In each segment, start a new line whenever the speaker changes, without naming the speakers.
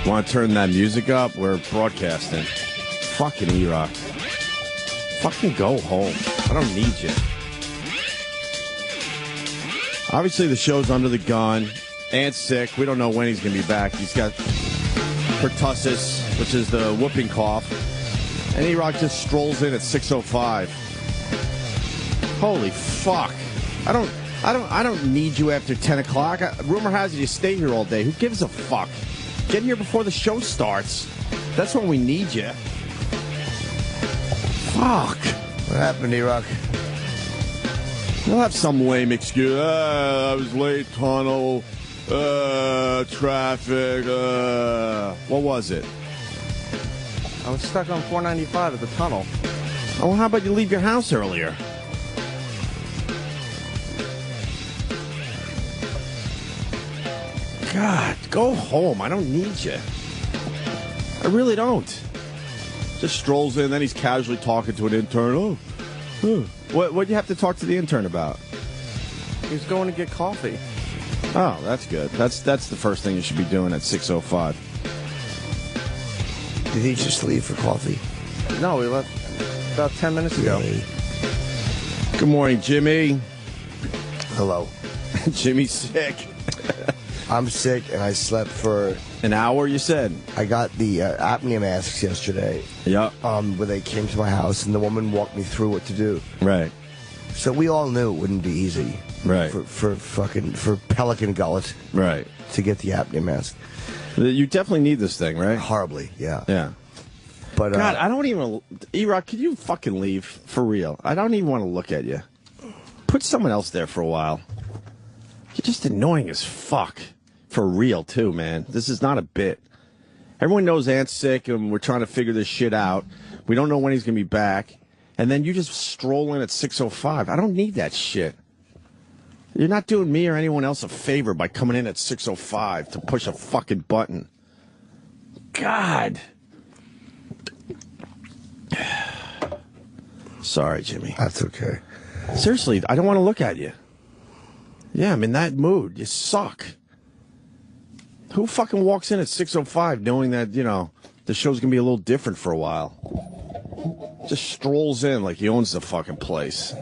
Want to turn that music up? We're broadcasting. Fucking Erock. Fucking go home. I don't need you. Obviously, the show's under the gun. Ant's sick. We don't know when he's going to be back. He's got pertussis, which is the whooping cough. And Erock just strolls in at 6:05. Holy fuck. I don't need you after 10 o'clock. Rumor has it you stay here all day. Who gives a fuck? Get here before the show starts. That's when we need you. Fuck.
What happened, Erock?
We'll have some lame excuse. I was late, tunnel, traffic. What was it?
I was stuck on 495 at the tunnel.
Oh, how about you leave your house earlier? God, go home. I don't need you. I really don't. Just strolls in, then he's casually talking to an intern. What'd you have to talk to the intern about?
He was going to get coffee.
Oh, that's good. That's the first thing you should be doing at 6:05.
Did he just leave for coffee?
No, we left about 10 minutes ago.
Good morning, Jimmy.
Hello.
Jimmy's sick.
I'm sick, and I slept for
an hour, you said?
I got the apnea masks yesterday.
Yep.
Where they came to my house, and the woman walked me through what to do.
Right.
So we all knew it wouldn't be easy.
Right.
For Pelican Gullet.
Right.
To get the apnea mask.
You definitely need this thing, right?
Horribly, yeah.
Yeah.
But
God, I don't even... Erock, can you fucking leave? For real. I don't even want to look at you. Put someone else there for a while. You're just annoying as fuck. For real, too, man. This is not a bit. Everyone knows Ant's sick, and we're trying to figure this shit out. We don't know when he's going to be back. And then you just stroll in at 6:05. I don't need that shit. You're not doing me or anyone else a favor by coming in at 6:05 to push a fucking button. God. Sorry, Jimmy.
That's okay.
Seriously, I don't want to look at you. Yeah, I'm in that mood. You suck. Who fucking walks in at 6:05 knowing that, you know, the show's going to be a little different for a while? Just strolls in like he owns the fucking place.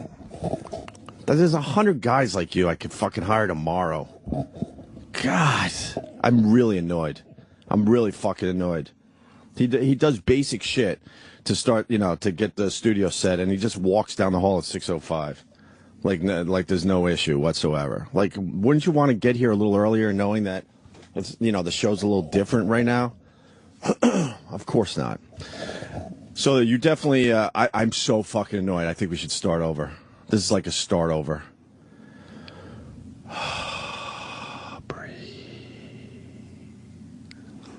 There's 100 guys like you I could fucking hire tomorrow. God, I'm really annoyed. I'm really fucking annoyed. He does basic shit to start, you know, to get the studio set, and he just walks down the hall at 6:05. Like there's no issue whatsoever. Like, wouldn't you want to get here a little earlier knowing that it's, you know, the show's a little different right now? Of course not. So you definitely, I'm so fucking annoyed. I think we should start over. This is like a start over. Breathe.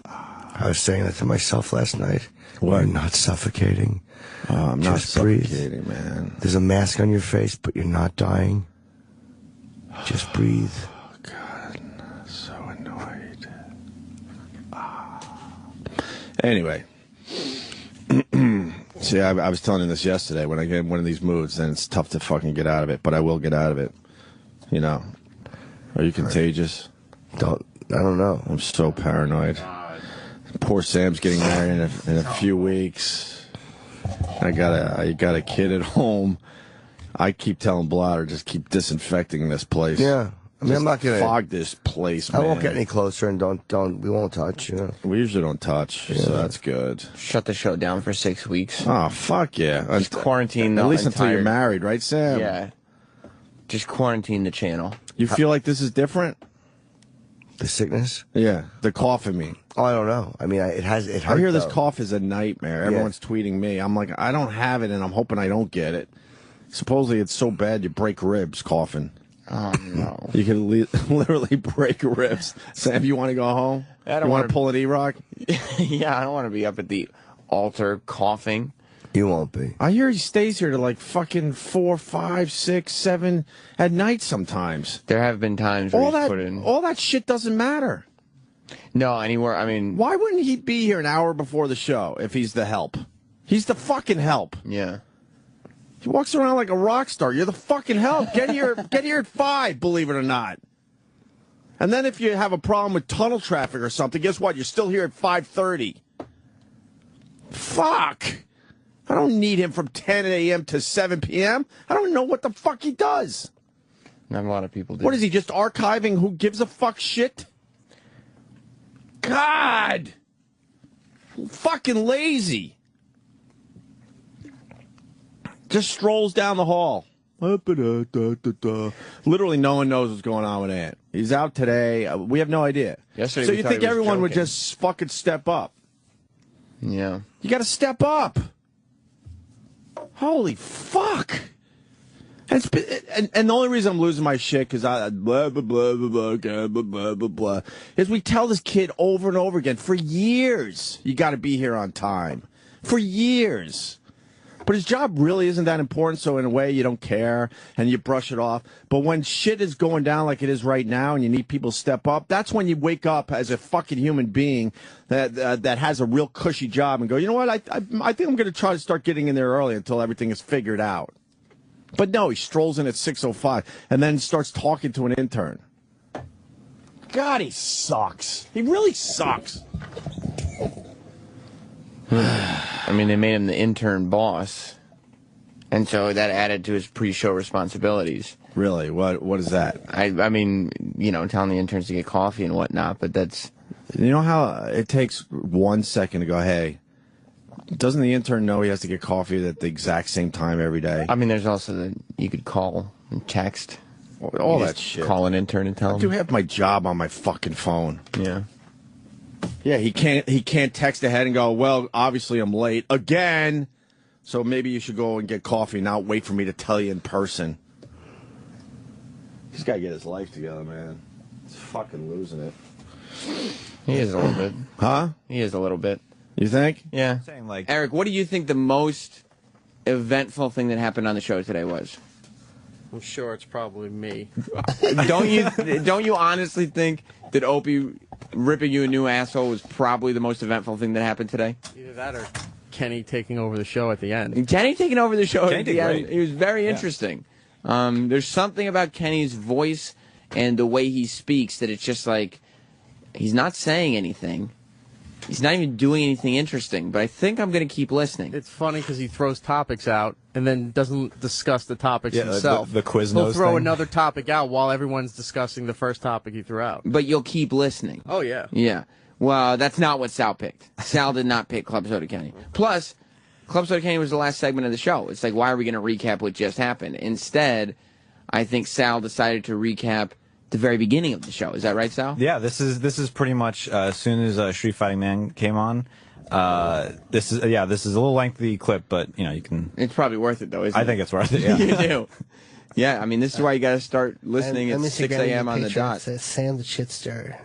I was saying that to myself last night.
What?
You're not suffocating.
I'm not
Just breathe.
suffocating, man.
There's a mask on your face, but you're not dying. Just breathe.
Oh, God. So annoyed. Anyway. See, I was telling you this yesterday. When I get in one of these moods, then it's tough to fucking get out of it. But I will get out of it. You know. Are you contagious?
I don't know.
I'm so paranoid. Poor Sam's getting married in a few weeks. I got a kid at home. I keep telling Blotter, just keep disinfecting this place.
Yeah. I mean, I'm not gonna
fog this place, man.
I won't get any closer, and we won't touch, you know.
We usually don't touch, so that's good.
Shut the show down for 6 weeks.
Oh, fuck yeah.
Just quarantine
at least until you're married, right, Sam?
Yeah. Just quarantine the channel.
You feel like this is different?
The sickness?
Yeah, the cough in me.
Oh, I don't know. I mean, it hurt,
I hear this cough is a nightmare. Everyone's tweeting me. I'm like, I don't have it, and I'm hoping I don't get it. Supposedly it's so bad you break ribs coughing.
Oh, no.
You can literally break ribs. Sam, you want to go home?
I don't
you want
wanna
to pull an Erock?
Yeah, I don't want to be up at the altar coughing.
You won't be.
I hear he stays here to like fucking 4, 5, 6, 7 at night sometimes.
There have been times where he's put in...
All that shit doesn't matter.
No, anywhere, I mean...
Why wouldn't he be here an hour before the show if he's the help? He's the fucking help.
Yeah.
He walks around like a rock star. You're the fucking help. Get here at 5, believe it or not. And then if you have a problem with tunnel traffic or something, guess what? You're still here at 5:30. Fuck. I don't need him from 10 a.m. to 7 p.m. I don't know what the fuck he does.
Not a lot of people do.
What is he, just archiving who gives a fuck shit? God. Fucking lazy. Just strolls down the hall. Literally no one knows what's going on with Ant. He's out today. We have no idea.
Yesterday
so
we
you
thought
think
he was
everyone would
joking.
just fucking step up?
Yeah.
You got to step up. Holy fuck. And the only reason I'm losing my shit because I blah, blah, blah, blah, blah, blah, blah, blah, blah, is we tell this kid over and over again for years, you got to be here on time. For years. But his job really isn't that important, so in a way you don't care and you brush it off. But when shit is going down like it is right now and you need people to step up, that's when you wake up as a fucking human being that has a real cushy job and go, you know what, I think I'm going to try to start getting in there early until everything is figured out. But no, he strolls in at 6:05 and then starts talking to an intern. God, he sucks. He really sucks.
I mean, they made him the intern boss, and so that added to his pre-show responsibilities.
Really? What is that?
I mean, you know, telling the interns to get coffee and whatnot, but that's...
You know how it takes 1 second to go, hey, doesn't the intern know he has to get coffee at the exact same time every day?
I mean, there's also you could call and text.
All
You
that
just
shit.
Call an intern and tell
I do
him.
have my job on my fucking phone.
Yeah.
Yeah, he can't text ahead and go, well, obviously I'm late again, so maybe you should go and get coffee, not wait for me to tell you in person. He's got to get his life together, man. He's fucking losing it.
He is a little bit.
Huh?
He is a little bit.
You think?
Yeah.
Saying like,
Eric, what do you think the most eventful thing that happened on the show today was?
I'm sure it's probably me.
Don't you honestly think that Opie ripping you a new asshole was probably the most eventful thing that happened today?
Either that or Kenny taking over the show at the end.
Kenny taking over the show
Kenny
at the
did
end.
great.
He was very interesting. There's something about Kenny's voice and the way he speaks that it's just like he's not saying anything. He's not even doing anything interesting, but I think I'm going to keep listening.
It's funny because he throws topics out and then doesn't discuss the topics
Yeah,
himself.
the Quiznos
He'll throw
thing.
another topic out while everyone's discussing the first topic he threw out.
But you'll keep listening.
Oh, yeah.
Yeah. Well, that's not what Sal picked. Sal did not pick Club Soda Kenny. Plus, Club Soda Kenny was the last segment of the show. It's like, why are we going to recap what just happened? Instead, I think Sal decided to recap the very beginning of the show. Is that right, Sal?
Yeah, this is pretty much as soon as Street Fighting Man came on. This is a little lengthy clip, but you know you can.
It's probably worth it, though, isn't it?
I think it's worth it. Yeah.
You do. Yeah, I mean, this is why you got to start listening at 6 a.m. on the dot.
It says Sam the shit stirrer.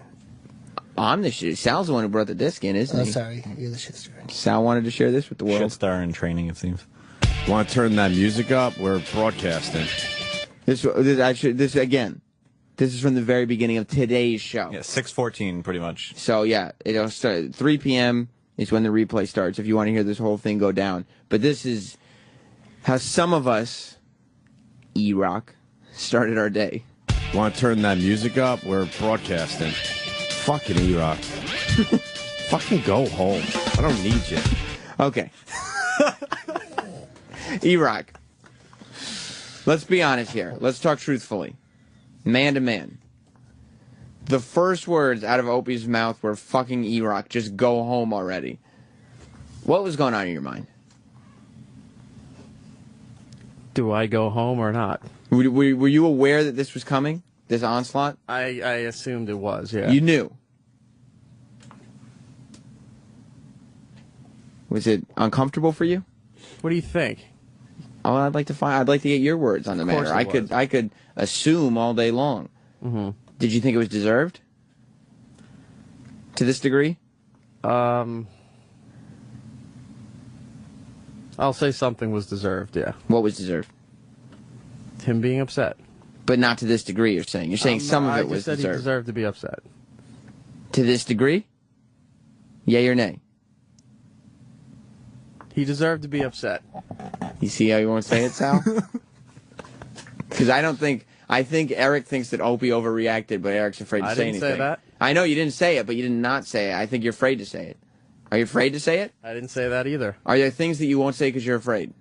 I'm the shit. Sal's the one who brought the disc in, isn't
Oh,
he?
sorry, you're the shit stirrer.
Sal wanted to share this with the world.
Shit star in training, it seems.
Want to turn that music up? We're broadcasting.
This again. This is from the very beginning of today's show.
Yeah, 6:14, pretty much.
So yeah, it'll start 3 p.m. is when the replay starts. If you want to hear this whole thing go down, but this is how some of us, Erock, started our day.
Want to turn that music up? We're broadcasting. Fucking Erock. Fucking go home. I don't need you.
Okay. Erock. Let's be honest here. Let's talk truthfully. Man to man. The first words out of Opie's mouth were fucking Erock. Just go home already. What was going on in your mind?
Do I go home or not?
Were you aware that this was coming? This onslaught?
I assumed it was, yeah.
You knew. Was it uncomfortable for you?
What do you think?
Oh, I'd like to get your words on the
Of course
matter.
it was.
I could assume all day long.
Mm-hmm.
Did you think it was deserved? To this degree?
I'll say something was deserved, yeah.
What was deserved?
Him being upset.
But not to this degree, you're saying. You're saying some of it was
I just said he
deserved.
deserved to be upset.
To this degree? Yay or nay?
He deserved to be upset.
You see how you won't say it, Sal? Because I don't think I think Erik thinks that Opie overreacted, but Eric's afraid to say anything.
I didn't say that.
I know you didn't say it, but you did not say it. I think you're afraid to say it. Are you afraid to say it?
I didn't say that either.
Are there things that you won't say because you're afraid?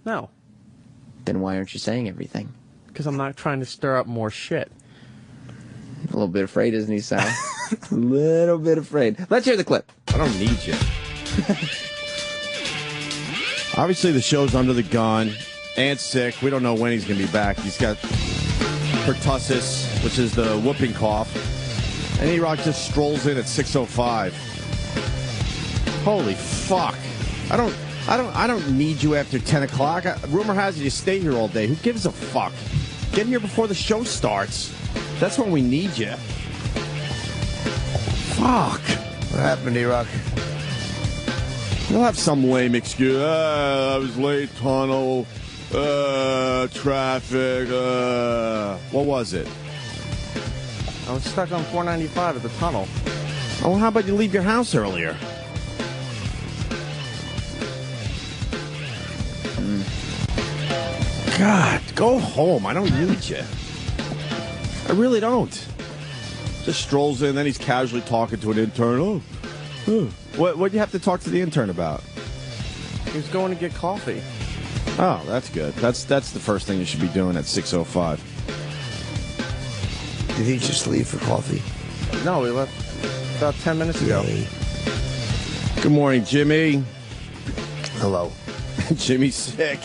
No.
Then why aren't you saying everything?
Because I'm not trying to stir up more shit.
A little bit afraid, isn't he, Sal? A little bit afraid. Let's hear the clip.
I don't need you. Obviously, the show's under the gun. Ant's sick. We don't know when he's going to be back. He's got pertussis, which is the whooping cough. And Erock just strolls in at 6:05. Holy fuck. I don't need you after 10 o'clock. Rumor has it you stay here all day. Who gives a fuck? Get here before the show starts. That's when we need you. Fuck.
What happened, Erock?
You'll have some lame excuse. I was late, tunnel, traffic. What was it?
I was stuck on 495 at the tunnel.
Oh, how about you leave your house earlier? God, go home. I don't need you. I really don't. Just strolls in, then he's casually talking to an intern. What'd you have to talk to the intern about?
He was going to get coffee.
Oh, that's good. That's the first thing you should be doing at 6:05.
Did he just leave for coffee?
No, we left about 10 minutes ago.
Yay.
Good morning, Jimmy.
Hello.
Jimmy's sick.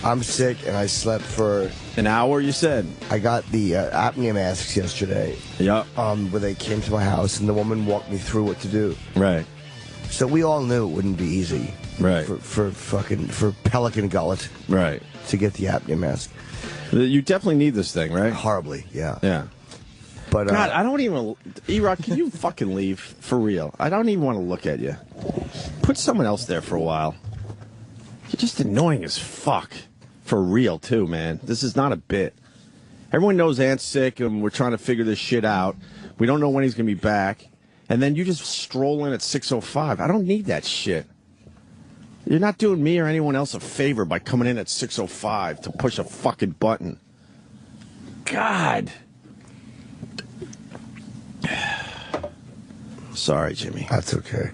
I'm sick, and I slept for...
An hour, you said?
I got the apnea masks yesterday.
Yep.
Where they came to my house, and the woman walked me through what to do.
Right.
So we all knew it wouldn't be easy.
Right.
For Pelican Gullet.
Right.
To get the apnea mask.
You definitely need this thing, right?
Horribly, yeah.
Yeah.
But
God, I don't even... Erock, can you fucking leave? For real. I don't even want to look at you. Put someone else there for a while. You're just annoying as fuck. For real, too, man. This is not a bit. Everyone knows Ant's sick, and we're trying to figure this shit out. We don't know when he's going to be back. And then you just stroll in at 6:05. I don't need that shit. You're not doing me or anyone else a favor by coming in at 6:05 to push a fucking button. God. Sorry, Jimmy.
That's okay.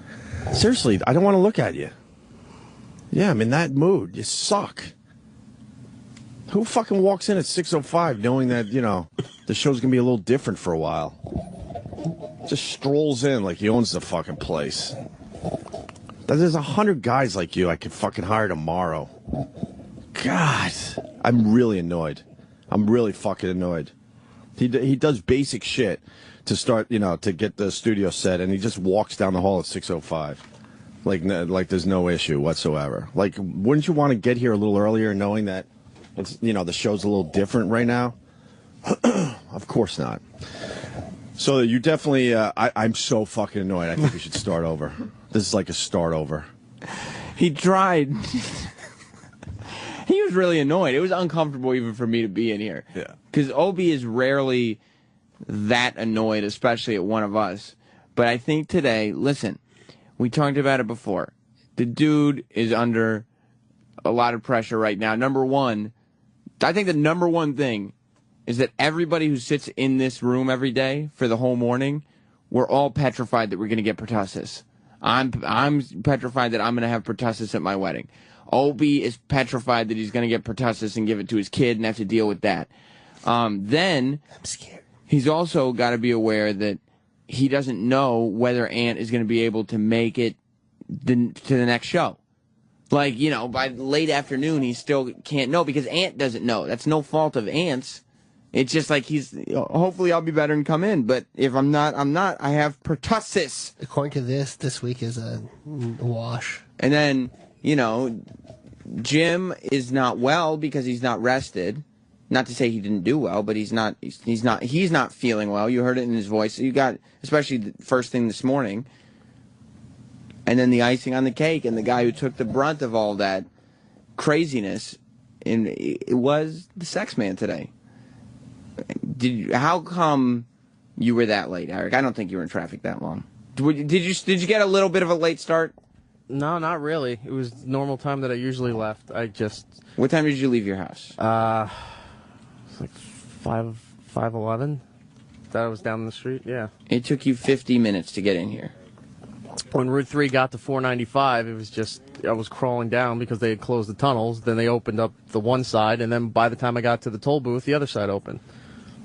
Seriously, I don't want to look at you. Yeah, I'm in that mood. You suck. Who fucking walks in at 6:05 knowing that, the show's going to be a little different for a while? Just strolls in like he owns the fucking place. There's 100 guys like you I could fucking hire tomorrow. God, I'm really annoyed. I'm really fucking annoyed. He does basic shit to start, to get the studio set, and he just walks down the hall at 6:05. Like there's no issue whatsoever. Like, wouldn't you want to get here a little earlier knowing that it's, the show's a little different right now? Of course not. So you definitely, I'm so fucking annoyed. I think we should start over. This is like a start over.
He tried. He was really annoyed. It was uncomfortable even for me to be in here.
Yeah.
Because Opie is rarely that annoyed, especially at one of us. But I think today, listen, we talked about it before. The dude is under a lot of pressure right now. Number one, I think the number one thing is that everybody who sits in this room every day for the whole morning, we're all petrified that we're going to get pertussis. I'm petrified that I'm going to have pertussis at my wedding. Opie is petrified that he's going to get pertussis and give it to his kid and have to deal with that. Then
I'm scared.
He's also got to be aware that he doesn't know whether Ant is going to be able to make it to the next show. Like, by late afternoon, he still can't know because Ant doesn't know. That's no fault of Ant's. It's just like hopefully I'll be better and come in. But if I'm not, I'm not. I have pertussis.
According to this week is a wash.
And then, Jim is not well because he's not rested. Not to say he didn't do well, but he's not feeling well. You heard it in his voice. You got, especially the first thing this morning. And then the icing on the cake and the guy who took the brunt of all that craziness, and it was the sex man today. How come you were that late, Erik? I don't think you were in traffic that long. Did you get a little bit of a late start?
No, not really. It was normal time that I usually left.
What time did you leave your house?
Like 511. That was down the street. Yeah.
It took you 50 minutes to get in here.
When Route 3 got to 495, it was just, I was crawling down because they had closed the tunnels. Then they opened up the one side, and then by the time I got to the toll booth, the other side opened.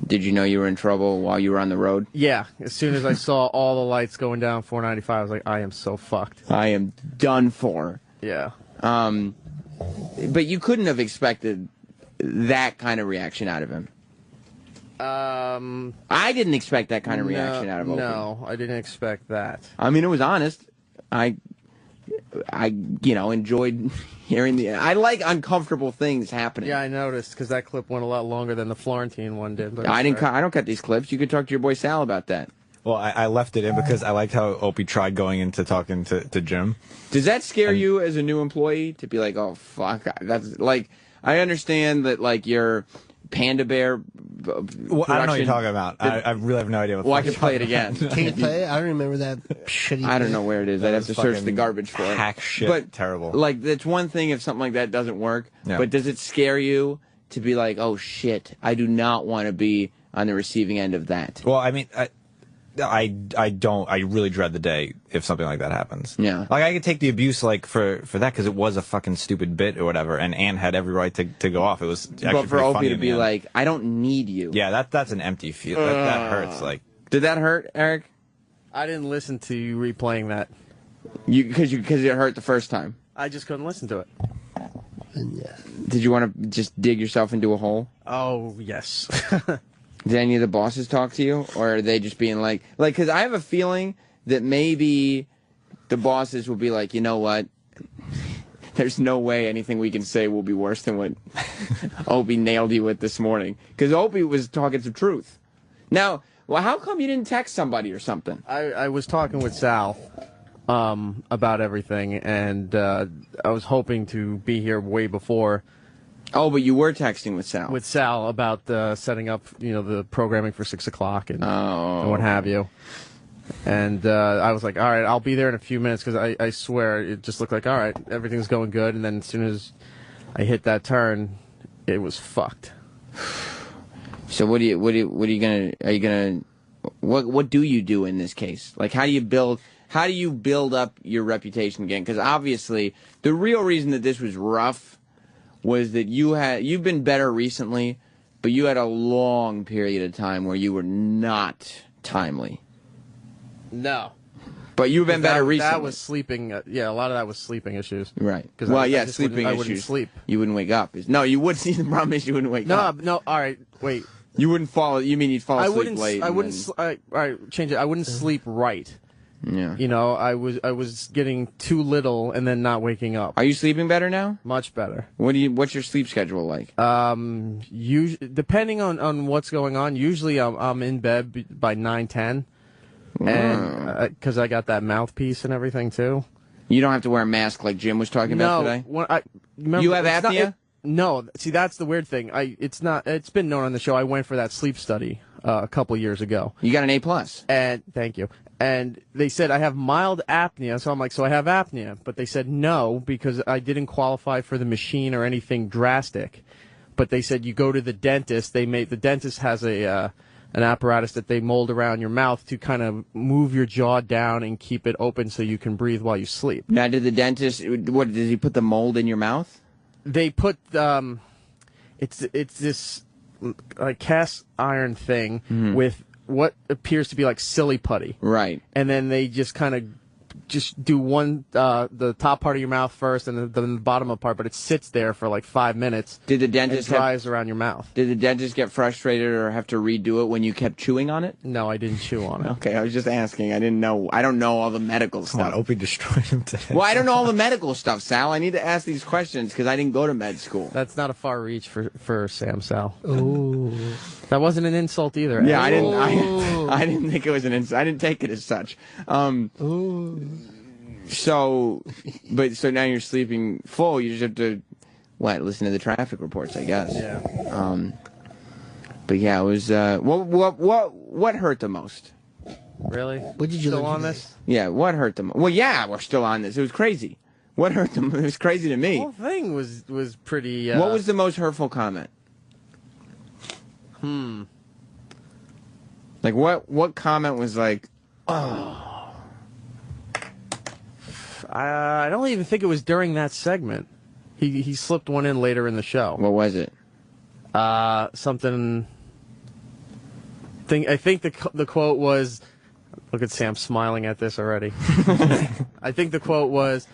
Did you know you were in trouble while you were on the road?
Yeah. As soon as I saw all the lights going down 495, I was like, I am so fucked.
I am done for.
Yeah.
But you couldn't have expected that kind of reaction out of him. I didn't expect that kind of reaction out of Opie.
No, I didn't expect that.
I mean, it was honest. I enjoyed hearing I like uncomfortable things happening.
Yeah, I noticed because that clip went a lot longer than the Florentine one did. But
I don't cut these clips. You could talk to your boy Sal about that.
Well, I left it in because I liked how Opie tried going into talking to Jim.
Does that scare you as a new employee to be like, oh fuck, that's like, I understand that like your Panda Bear.
Well, I don't know what you're talking about. I really have no idea what.
Well, I can play it again.
Can you play it? I don't remember that shitty.
I don't know where it is. I'd have to search the garbage for it.
Hack shit.
But
terrible.
Like, it's one thing if something like that doesn't work.
Yeah.
But does it scare you to be like, oh shit, I do not want to be on the receiving end of that?
Well, I mean, I don't. I really dread the day if something like that happens.
Yeah.
Like I could take the abuse like for that because it was a fucking stupid bit or whatever, and Ann had every right to go off. It was actually
But for
pretty
Opie
funny
to
in the
be
end.
like, I don't need you.
Yeah, that's an empty feel. That hurts. Like,
Did that hurt, Eric?
I didn't listen to you replaying that.
Because it hurt the first time.
I just couldn't listen to it.
Yeah.
Did you want to just dig yourself into a hole?
Oh, yes.
Did any of the bosses talk to you, or are they just being like, because I have a feeling that maybe the bosses will be like, you know what? There's no way anything we can say will be worse than what Opie nailed you with this morning. Because Opie was talking some truth. Now, well, how come you didn't text somebody or something?
I was talking with Sal about everything, and I was hoping to be here way before.
Oh, but you were texting with Sal.
With Sal about setting up, the programming for 6 o'clock and what have you. And I was like, all right, I'll be there in a few minutes because I swear it just looked like, all right, everything's going good. And then as soon as I hit that turn, it was fucked.
So what do you what do you do in this case? Like, how do you build up your reputation again? Because obviously the real reason that this was rough was that you've been better recently, but you had a long period of time where you were not timely.
No.
But you've been better recently.
That was sleeping. A lot of that was sleeping issues.
Right.
Well, I just
sleeping
I
issues.
wouldn't sleep.
You wouldn't wake up. No, you would see the problem is you wouldn't wake up.
No, all right, wait.
You wouldn't fall. You mean you'd fall asleep late?
I wouldn't. All right, change it. I wouldn't sleep right.
Yeah.
I was getting too little and then not waking up.
Are you sleeping better now?
Much better.
What's your sleep schedule like?
Depending on what's going on, usually I'm in bed by 9:10, and because I got that mouthpiece and everything too.
You don't have to wear a mask like Jim was talking about today.
Remember,
you have apnea?
No, see that's the weird thing. It's been known on the show. I went for that sleep study a couple years ago.
You got an A+.
And thank you. And they said I have mild apnea, so I'm like, so I have apnea. But they said no, because I didn't qualify for the machine or anything drastic. But they said you go to the dentist. The dentist has an apparatus that they mold around your mouth to kind of move your jaw down and keep it open so you can breathe while you sleep.
Now, did the dentist? What did he put the mold in your mouth?
They put it's this like cast iron thing with what appears to be like silly putty.
Right.
And then they just kind of just do the top part of your mouth first and then the bottom of the part, but it sits there for like 5 minutes.
Did the dentist
and it dries around your mouth?
Did the dentist get frustrated or have to redo it when you kept chewing on it?
No, I didn't chew on it.
Okay, I was just asking. I didn't know. I don't know all the medical stuff.
Come on, Opie destroyed him today.
Well, I don't know all the medical stuff, Sal. I need to ask these questions because I didn't go to med school.
That's not a far reach for Sam Sal.
Ooh.
That wasn't an insult either.
Yeah, I didn't think it was an insult. I didn't take it as such.
Ooh.
So now you're sleeping full. You just have to, listen to the traffic reports, I guess.
Yeah.
But yeah, it was. What hurt the most?
Really?
What did you
still
learn
on
today?
this?
Yeah, what hurt the most? Well, yeah, we're still on this. It was crazy. What hurt them? It was crazy to me.
The whole thing was pretty.
What was the most hurtful comment? Like, what comment was like,
I don't even think it was during that segment. He slipped one in later in the show.
what was it?
Something. I think the quote was. Look at Sam smiling at this already. I think the quote was,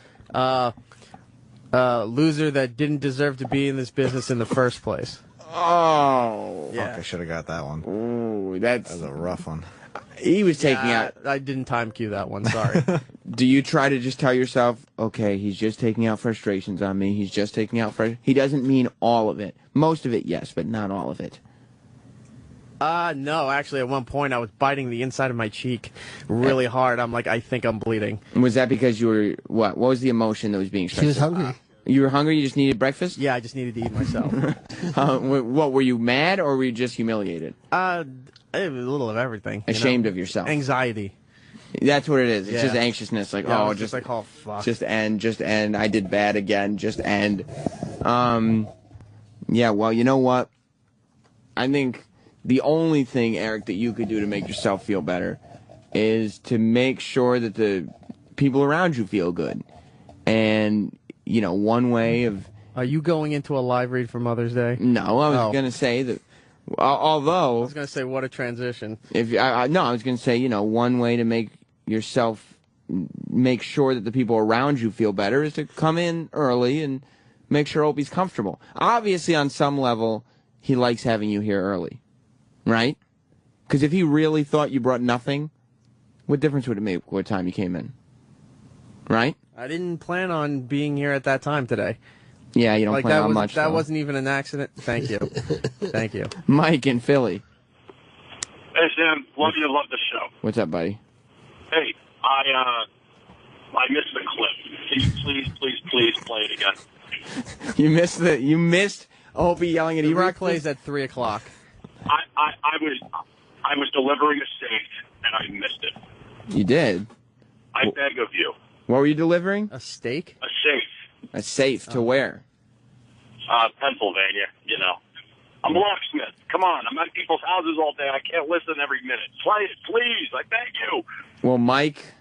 "Loser that didn't deserve to be in this business in the first place."
Oh.
Fuck, I should have got that one.
Ooh,
That was a rough one.
he was taking out.
I didn't time cue that one. Sorry.
Do you try to just tell yourself, okay, he's just taking out frustrations on me. He's just taking out He doesn't mean all of it. Most of it, yes, but not all of it.
No, actually, at one point I was biting the inside of my cheek really hard. I'm like, I think I'm bleeding.
Was that because you were, what? What was the emotion that was being expressed?
He was hungry.
You were hungry? You just needed breakfast?
Yeah, I just needed to eat myself.
What, were you mad or were you just humiliated?
A little of everything.
Ashamed of yourself?
Anxiety.
That's what it is. It's
Yeah.
just anxiousness. Like,
Yeah,
oh,
just like, oh, fuck.
Just end. I did bad again. Just end. Yeah, well, you know what? I think the only thing, Erik, that you could do to make yourself feel better is to make sure that the people around you feel good. And, you know, one way of...
Are you going into a live read for Mother's Day?
No, I was going to say that... Although...
I was going to say, what a transition.
I was going to say, you know, one way to make yourself... make sure that the people around you feel better is to come in early and make sure Opie's comfortable. Obviously, on some level, he likes having you here early. Right? Because if he really thought you brought nothing, what difference would it make what time you came in? Right?
I didn't plan on being here at that time today.
Yeah, you don't
Like
plan
that
on
was
much.
that
though.
wasn't even an accident. Thank you. Thank you.
Mike in Philly.
Hey, Sam. Love you. Love the show.
What's up, buddy?
Hey, I missed the clip. Can you please play it again?
You missed Opie yelling at
The
Erock?
replay's at 3 o'clock.
I was delivering a safe and I missed it.
You did?
I beg of you.
What were you delivering?
A steak?
A safe.
A safe to where?
Pennsylvania, you know. I'm a locksmith. Come on, I'm at people's houses all day. I can't listen every minute. Play it, please. I beg you.
Well, Mike,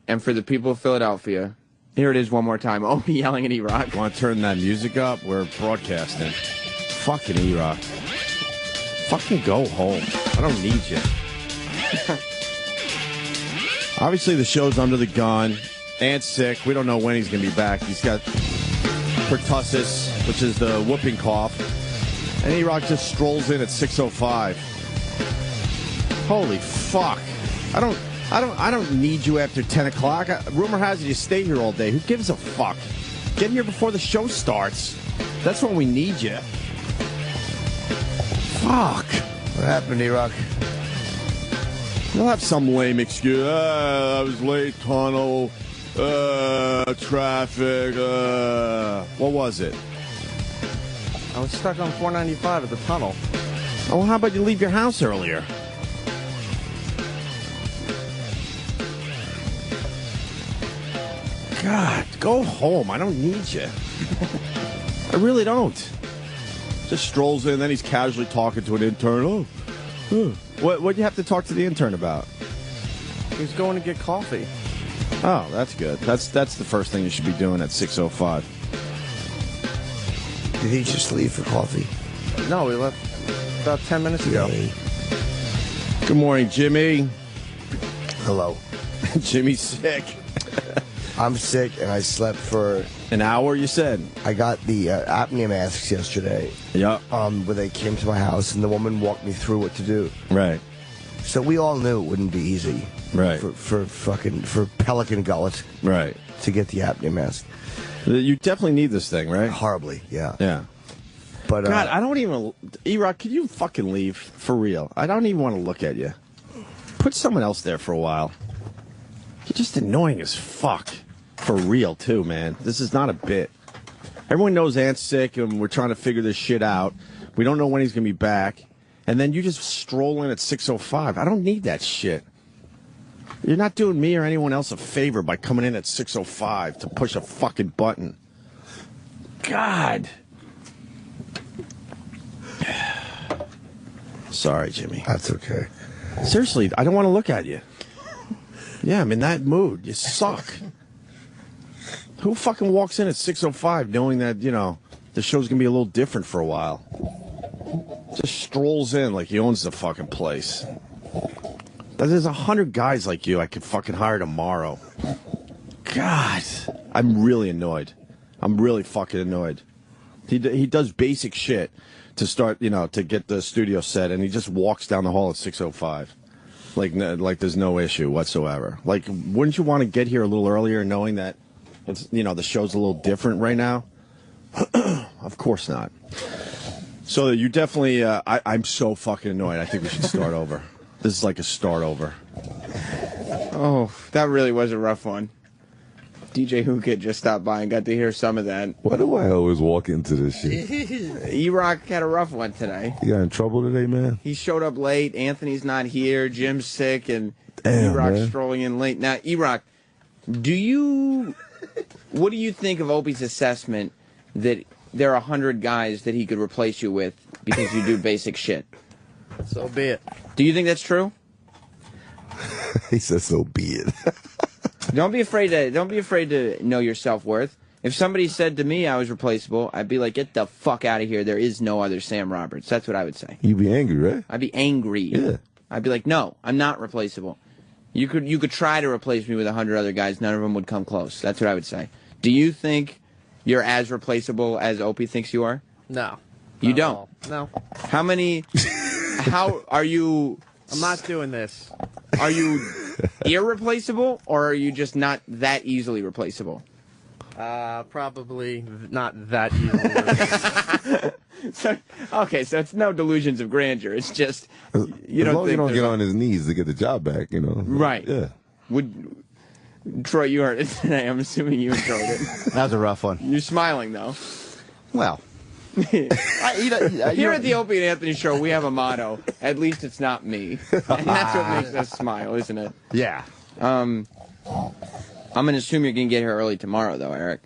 and for the people of Philadelphia, here it is one more time. Opie yelling at Erock.
Want to turn that music up? We're broadcasting. Fucking Erock. Fucking go home. I don't need you. Obviously, the show's under the gun. Ant's sick. We don't know when he's going to be back. He's got pertussis, which is the whooping cough. And Erock just strolls in at 6:05. Holy fuck. I don't need you after 10 o'clock. Rumor has it you stay here all day. Who gives a fuck? Get here before the show starts. That's when we need you. Fuck.
What happened, Erock?
You'll have some lame excuse. I was late, tunnel, traffic. What was it?
I was stuck on 495 at the tunnel.
Oh, well, how about you leave your house earlier? God, go home. I don't need you. I really don't. Just strolls in, then he's casually talking to an intern. What'd you have to talk to the intern about?
He's going to get coffee.
Oh, that's good. That's the first thing you should be doing at 6:05.
Did he just leave for coffee?
No, we left about 10 minutes ago.
Yay.
Good morning, Jimmy.
Hello.
Jimmy's sick.
I'm sick and I slept for...
An hour, you said?
I got the apnea masks yesterday.
Yeah.
Where they came to my house and the woman walked me through what to do.
Right.
So we all knew it wouldn't be easy.
Right.
For Pelican Gullet
Right.
to get the apnea mask.
You definitely need this thing, right?
Horribly, yeah.
Yeah.
But
God, I don't even... Erock, could you fucking leave? For real. I don't even want to look at you. Put someone else there for a while. You're just annoying as fuck. For real, too, man. This is not a bit. Everyone knows Ant's sick, and we're trying to figure this shit out. We don't know when he's going to be back. And then you just stroll in at 6:05. I don't need that shit. You're not doing me or anyone else a favor by coming in at 6:05 to push a fucking button. God. Sorry, Jimmy.
That's okay.
Seriously, I don't want to look at you. Yeah, I'm in that mood. You suck. Who fucking walks in at 6:05 knowing that, the show's going to be a little different for a while? Just strolls in like he owns the fucking place. There's 100 guys like you I could fucking hire tomorrow. God, I'm really annoyed. I'm really fucking annoyed. He does basic shit to start, to get the studio set, and he just walks down the hall at 6:05. Like there's no issue whatsoever. Like, wouldn't you want to get here a little earlier knowing that it's, the show's a little different right now? Of course not. So you definitely, I'm so fucking annoyed. I think we should start over. This is like a start over.
Oh, that really was a rough one. DJ Hookit just stopped by and got to hear some of that.
Why do I always walk into this shit?
Erock had a rough one today.
You got in trouble today, man?
He showed up late. Anthony's not here. Jim's sick, and
Damn,
Erock's
man.
strolling in late. Now, Erock, what do you think of Opie's assessment that there are 100 guys that he could replace you with because you do basic shit?
So be it.
Do you think that's true?
He said, so be it.
Don't be afraid to know your self-worth. If somebody said to me I was replaceable, I'd be like, get the fuck out of here. There is no other Sam Roberts. That's what I would say.
You be angry, right?
I'd be angry.
Yeah.
I'd be like, no, I'm not replaceable. You could try to replace me with 100 other guys. None of them would come close. That's what I would say. Do you think you're as replaceable as Opie thinks you are?
No.
You don't?
No.
How are you...
I'm not doing this.
Are you irreplaceable, or are you just not that easily replaceable?
Probably not that easily.
So it's no delusions of grandeur. It's just you
as
don't
long as
think
you don't
there's
get on his knees to get the job back,
Right.
Yeah.
Would Troy, you heard it today. I'm assuming you enjoyed it.
That was a rough one.
You're smiling though.
Well,
Here at the Opie and Anthony show, we have a motto: at least it's not me, and that's what makes us smile, isn't it?
yeah.
I'm gonna assume you're gonna get here early tomorrow, though, Erik.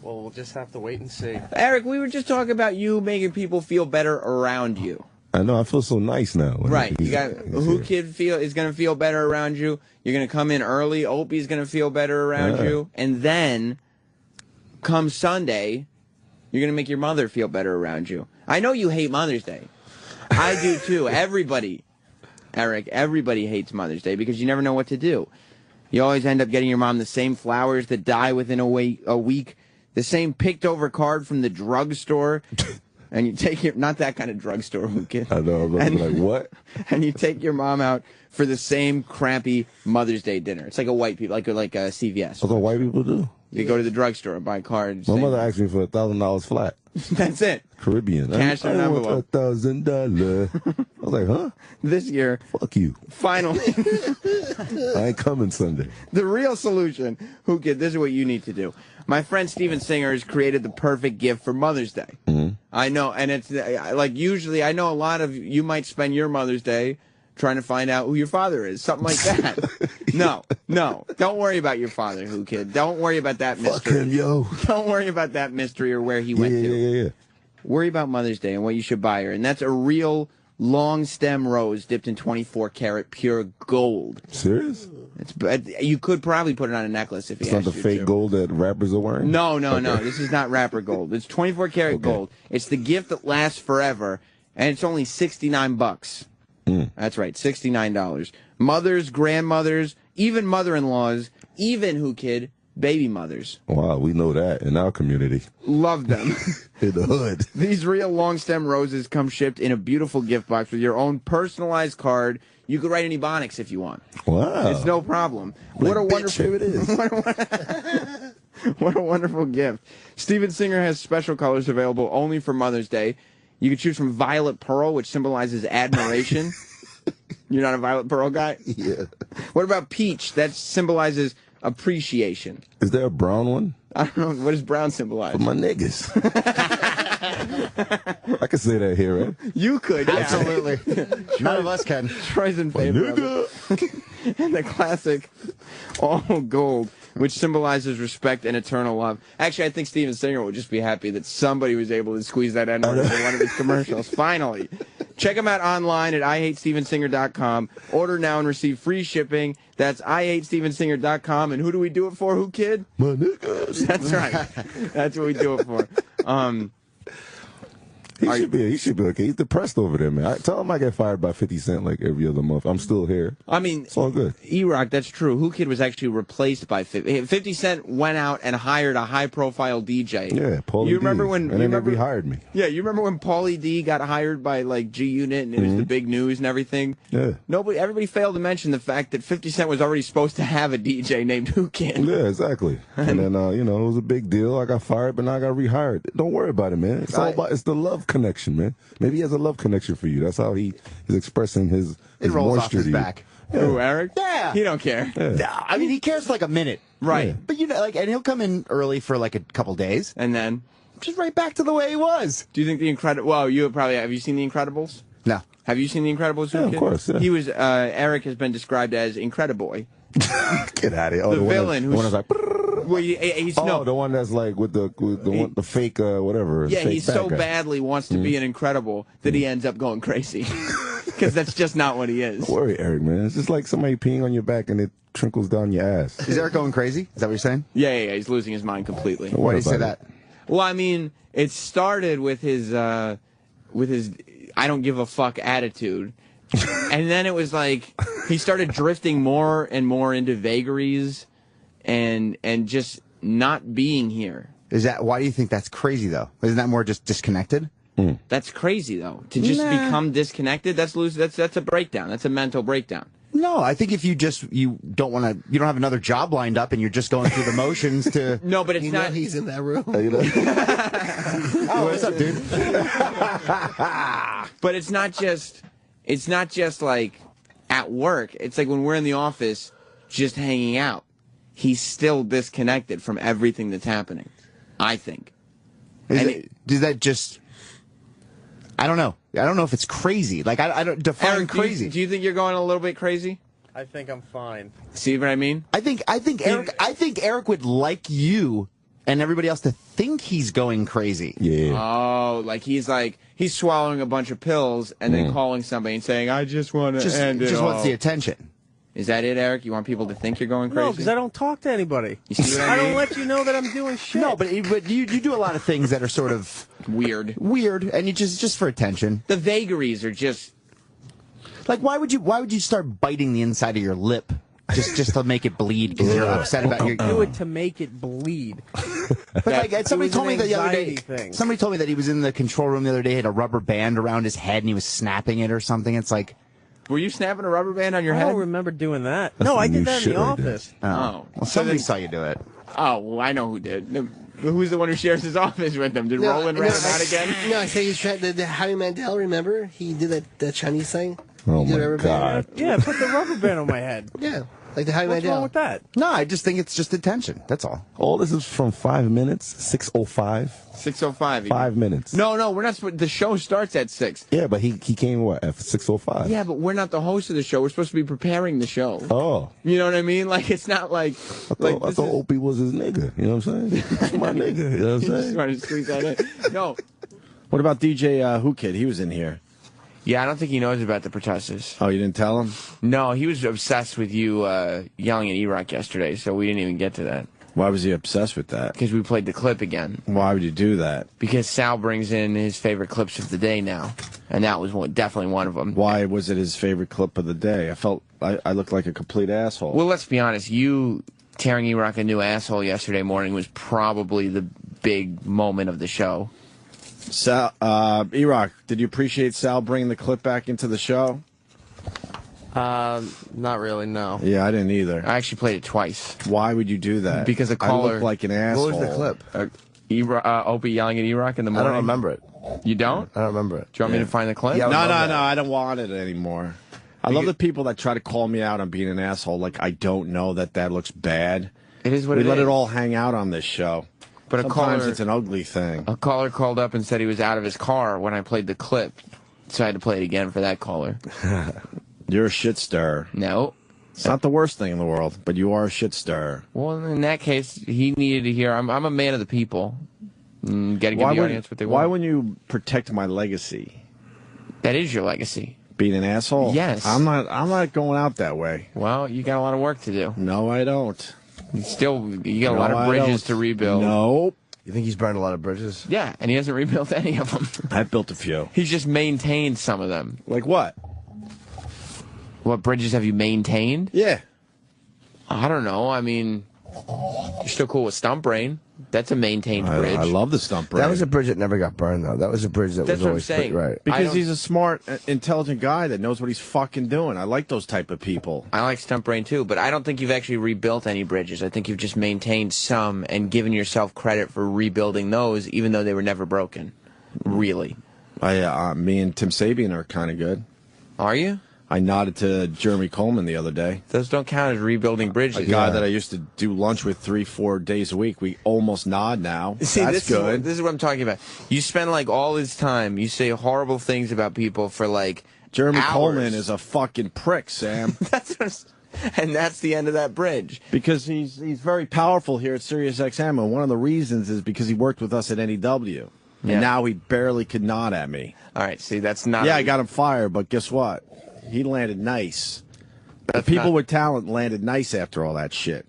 Well, we'll just have to wait and see.
Erik, we were just talking about you making people feel better around you.
I know. I feel so nice now.
Right. You got who kid is gonna feel better around you. You're gonna come in early. Opie's gonna feel better around you, and then come Sunday, you're gonna make your mother feel better around you. I know you hate Mother's Day. I do too. Everybody, Erik, everybody hates Mother's Day because you never know what to do. You always end up getting your mom the same flowers that die within a week, the same picked over card from the drugstore. And you take your, not that kind of drugstore, kid.
I know. I'm like, what?
And you take your mom out for the same crappy Mother's Day dinner. It's like a white people, like a CVS.
That's what white people do.
You go to the drugstore and buy cards.
My mother asked me for $1,000 flat.
That's it.
Caribbean.
Cash in an
I
envelope.
want $1,000. I was like, huh?
This year,
Fuck you.
finally,
I ain't coming Sunday.
the real solution, kid, this is what you need to do. My friend Steven Singer has created the perfect gift for Mother's Day.
Mm-hmm.
I know, and it's like usually I know a lot of you might spend your Mother's Day trying to find out who your father is, something like that. No, don't worry about your father, kid. Don't worry about that
Fuck
mystery.
him, yo.
Don't worry about that mystery or where he went to.
Yeah.
Worry about Mother's Day and what you should buy her, and that's a real long stem rose dipped in 24-karat pure gold.
Serious?
You could probably put it on a necklace if you
It's not
asked
the
you
fake
to.
gold that rappers are wearing?
No. This is not rapper gold. It's 24-karat gold. It's the gift that lasts forever, and it's only $69. That's right, $69. Mothers, grandmothers, even mother-in-laws, even kid, baby mothers.
Wow, we know that in our community.
Love them.
In the hood.
These real long stem roses come shipped in a beautiful gift box with your own personalized card. You could write any Ebonics if you want.
Wow.
It's no problem.
Like,
What a
bitch,
wonderful
here it is.
What a wonderful gift. Steven Singer has special colors available only for Mother's Day. You can choose from violet pearl, which symbolizes admiration. You're not a violet pearl guy?
Yeah.
What about peach? That symbolizes appreciation.
Is there a brown one?
I don't know. What does brown symbolize?
For my niggas. I can say that here, right?
You could. Yeah.
Absolutely. None of us can.
Troy's in favor of it. And the classic all gold, which symbolizes respect and eternal love. Actually, I think Steven Singer would just be happy that somebody was able to squeeze that N-word into one of his commercials. Finally. Check them out online at IHateStevenSinger.com. Order now and receive free shipping. That's IHateStevenSinger.com. And who do we do it for? Who, kid?
My niggas.
That's right. That's what we do it for.
He should be okay. He's depressed over there, man. Tell him I get fired by 50 Cent like every other month. I'm still here.
I mean,
it's all good.
Erock, that's true. Who Kid was actually replaced by 50. 50 Cent went out and hired a high-profile DJ.
Yeah, Paulie D.
You remember when?
And then they rehired me.
Yeah, you remember when Paulie D got hired by like G Unit and it was the big news and everything.
Yeah.
Everybody failed to mention the fact that 50 Cent was already supposed to have a DJ named Who Kid.
Yeah, exactly. And then it was a big deal. I got fired, but now I got rehired. Don't worry about it, man. It's all about the love connection, man. Maybe he has a love connection for you. That's how he is expressing his
It rolls
moisture
off his
to you.
back.
Yeah.
Who, Erik?
Yeah.
He don't care.
Yeah.
No, I mean, he cares for like a minute.
Right.
Yeah.
But, and he'll come in early for like a couple days.
And then,
Just right back to the way he was.
do you think the Incredibles? Well, have you seen the Incredibles?
No.
Have you seen the Incredibles?
Yeah, of course, yeah.
He was. Eric has been described as Incrediboy.
Get out of here. Oh,
The villain
The one
who's-
that's like...
Well, he's
the one that's like with the fake whatever.
Yeah,
fake
he
bad
so
guy.
badly wants to be an Incredible that he ends up going crazy. Because that's just not what he is.
Don't worry, Eric, man. It's just like somebody peeing on your back and it trickles down your ass.
Is Erik going crazy? Is that what you're saying?
Yeah, he's losing his mind completely.
Don't
Why
worry
do you say
about
that?
Well, I mean, it started with his I don't give a fuck attitude. And then it was like he started drifting more and more into vagaries and just not being here.
Why do you think that's crazy though? Isn't that more just disconnected?
That's crazy though. To just become disconnected, that's a breakdown. That's a mental breakdown.
No, I think if you don't have another job lined up and you're just going through the motions to.
No, but it's
You
not.
know he's in that room.
Oh, what's up, dude?
But it's not just like at work. It's like when we're in the office just hanging out. He's still disconnected from everything that's happening, I think.
Does that just? I don't know. I don't know if it's crazy. Like I don't define
Erik,
crazy.
Do you think you're going a little bit crazy?
I think I'm fine.
See what I mean?
I think Erik would like you and everybody else to think he's going crazy.
Yeah.
Oh, he's swallowing a bunch of pills and then calling somebody and saying, "I just want to end it."
Just wants
all."
the attention.
Is that it, Erik? You want people to think you're going crazy?
No, because I don't talk to anybody.
You see what I mean?
don't let you know that I'm doing shit.
No, but you do a lot of things that are sort of
Weird.
and you just for attention.
The vagaries are just.
Like why would you start biting the inside of your lip just to make it bleed because you're upset about your.
do it to make it bleed.
But like somebody
was
told me
an
that the other day.
anxiety thing.
Somebody told me that he was in the control room the other day, had a rubber band around his head, and he was snapping it or something. It's like.
Were you snapping a rubber band on your
I
head?
don't remember doing that.
That's
No, I
some
did
new
that in
shit
the
right there.
office.
Oh.
Well,
So
somebody
then-
saw you do it.
Oh, well, I know who did. Who's the one who shares his office with him? Did Roland rat him out again?
No, I say he's trying. The Howie Mandel, remember? He did that Chinese thing.
Oh,
He did
my
rubber
God.
band.
Yeah, put the rubber band on my head.
Yeah, like the Howie
What's
Mandel.
wrong with that?
No, I just think it's just attention. That's all.
All this is from 5 minutes, 6:05.
6:05.
5 minutes.
No, we're not. The show starts at 6.
Yeah, but he came at 6:05.
Yeah, but we're not the host of the show. We're supposed to be preparing the show.
Oh.
You know what I mean? Like, it's not like.
I thought Opie was his nigga. You know what I'm saying? That's my nigga. You know what I'm
Just
saying?
trying to squeeze that in. No.
What about DJ Who Kid? He was in here.
Yeah, I don't think he knows about the pertussis.
Oh, you didn't tell him?
No, he was obsessed with you yelling at Erock yesterday, so we didn't even get to that.
Why was he obsessed with that?
Because we played the clip again.
Why would you do that?
Because Sal brings in his favorite clips of the day now, and that was definitely one of them.
Why was it his favorite clip of the day? I felt I looked like a complete asshole.
Well, let's be honest. You tearing Erock a new asshole yesterday morning was probably the big moment of the show.
Sal, Erock, did you appreciate Sal bringing the clip back into the show?
Not really, no.
Yeah, I didn't either.
I actually played it twice.
Why would you do that?
Because a
I
caller-
looked like an asshole.
What was the clip?
Opie yelling at Erock in the
I
morning.
don't remember it.
You don't?
I don't remember it.
Do you want me to find the clip?
Yeah,
No,
I would love
no,
that.
I don't want it anymore. I love the people that try to call me out on being an asshole. Like, I don't know that looks bad.
It is what
we
it
let
is.
it all hang out on this show.
But
Sometimes it's an ugly thing.
A caller called up and said he was out of his car when I played the clip, so I had to play it again for that caller.
You're a shit stirrer.
No.
It's not the worst thing in the world, but you are a shit stirrer.
Well, in that case, he needed to hear. I'm a man of the people. Got to give the audience what they want.
Why wouldn't you protect my legacy?
That is your legacy.
Being an asshole?
Yes.
I'm not going out that way.
Well, you got a lot of work to do.
No, I don't.
You got a lot of bridges to rebuild.
Nope.
You think he's burned a lot of bridges?
Yeah, and he hasn't rebuilt any of them.
I've built a few.
He's just maintained some of them.
Like what?
What bridges have you maintained?
Yeah.
I don't know. I mean, you're still cool with Stump Brain. That's a maintained bridge.
I love the Stump Brain.
That was a bridge that never got burned, though. That was a bridge that
That's
was
what I'm
always
saying.
right.
Because he's a smart, intelligent guy that knows what he's fucking doing. I like those type of people.
I like Stump Brain too, but I don't think you've actually rebuilt any bridges. I think you've just maintained some and given yourself credit for rebuilding those, even though they were never broken. Really.
Me and Tim Sabian are kind of good.
Are you?
I nodded to Jeremy Coleman the other day.
Those don't count as rebuilding bridges.
A guy that I used to do lunch with 3-4 days a week. We almost nod now.
See,
That's good.
This is what I'm talking about. You spend like all this time, you say horrible things about people for like
Jeremy
hours.
Coleman is a fucking prick, Sam.
And that's the end of that bridge.
Because he's very powerful here at SiriusXM, and one of the reasons is because he worked with us at NEW.
Yeah.
And now he barely could nod at me.
All right, see, that's not...
Yeah, I got him fired, but guess what? He landed nice. The people with talent landed nice after all that shit.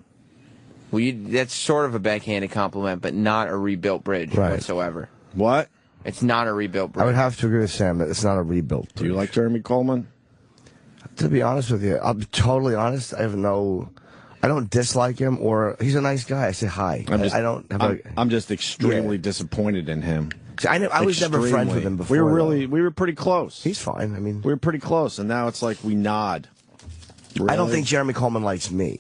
Well, that's sort of a backhanded compliment, but not a rebuilt bridge whatsoever.
What?
It's not a rebuilt bridge.
I would have to agree with Sam that it's not a rebuilt bridge.
Do you like Jeremy Coleman?
To be honest with you, I'll be totally honest. I don't dislike him, or he's a nice guy. I say hi.
I'm just extremely disappointed in him.
See, I was never friends with him before.
We were pretty close.
He's fine. I mean,
we were pretty close, and now it's like we nod. Really?
I don't think Jeremy Coleman likes me.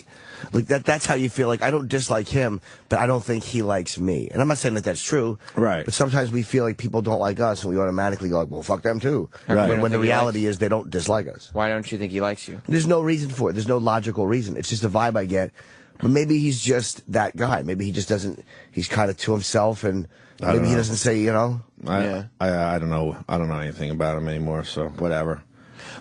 Like that's how you feel. Like I don't dislike him, but I don't think he likes me. And I'm not saying that that's true.
Right.
But sometimes we feel like people don't like us, and we automatically go like, well, fuck them too.
Right.
When the reality is they don't dislike us.
Why don't you think he likes you?
There's no reason for it. There's no logical reason. It's just a vibe I get. But maybe he's just that guy. Maybe he just doesn't. He's kind of to himself, and maybe he doesn't say, you know.
I don't know. I don't know anything about him anymore. So whatever.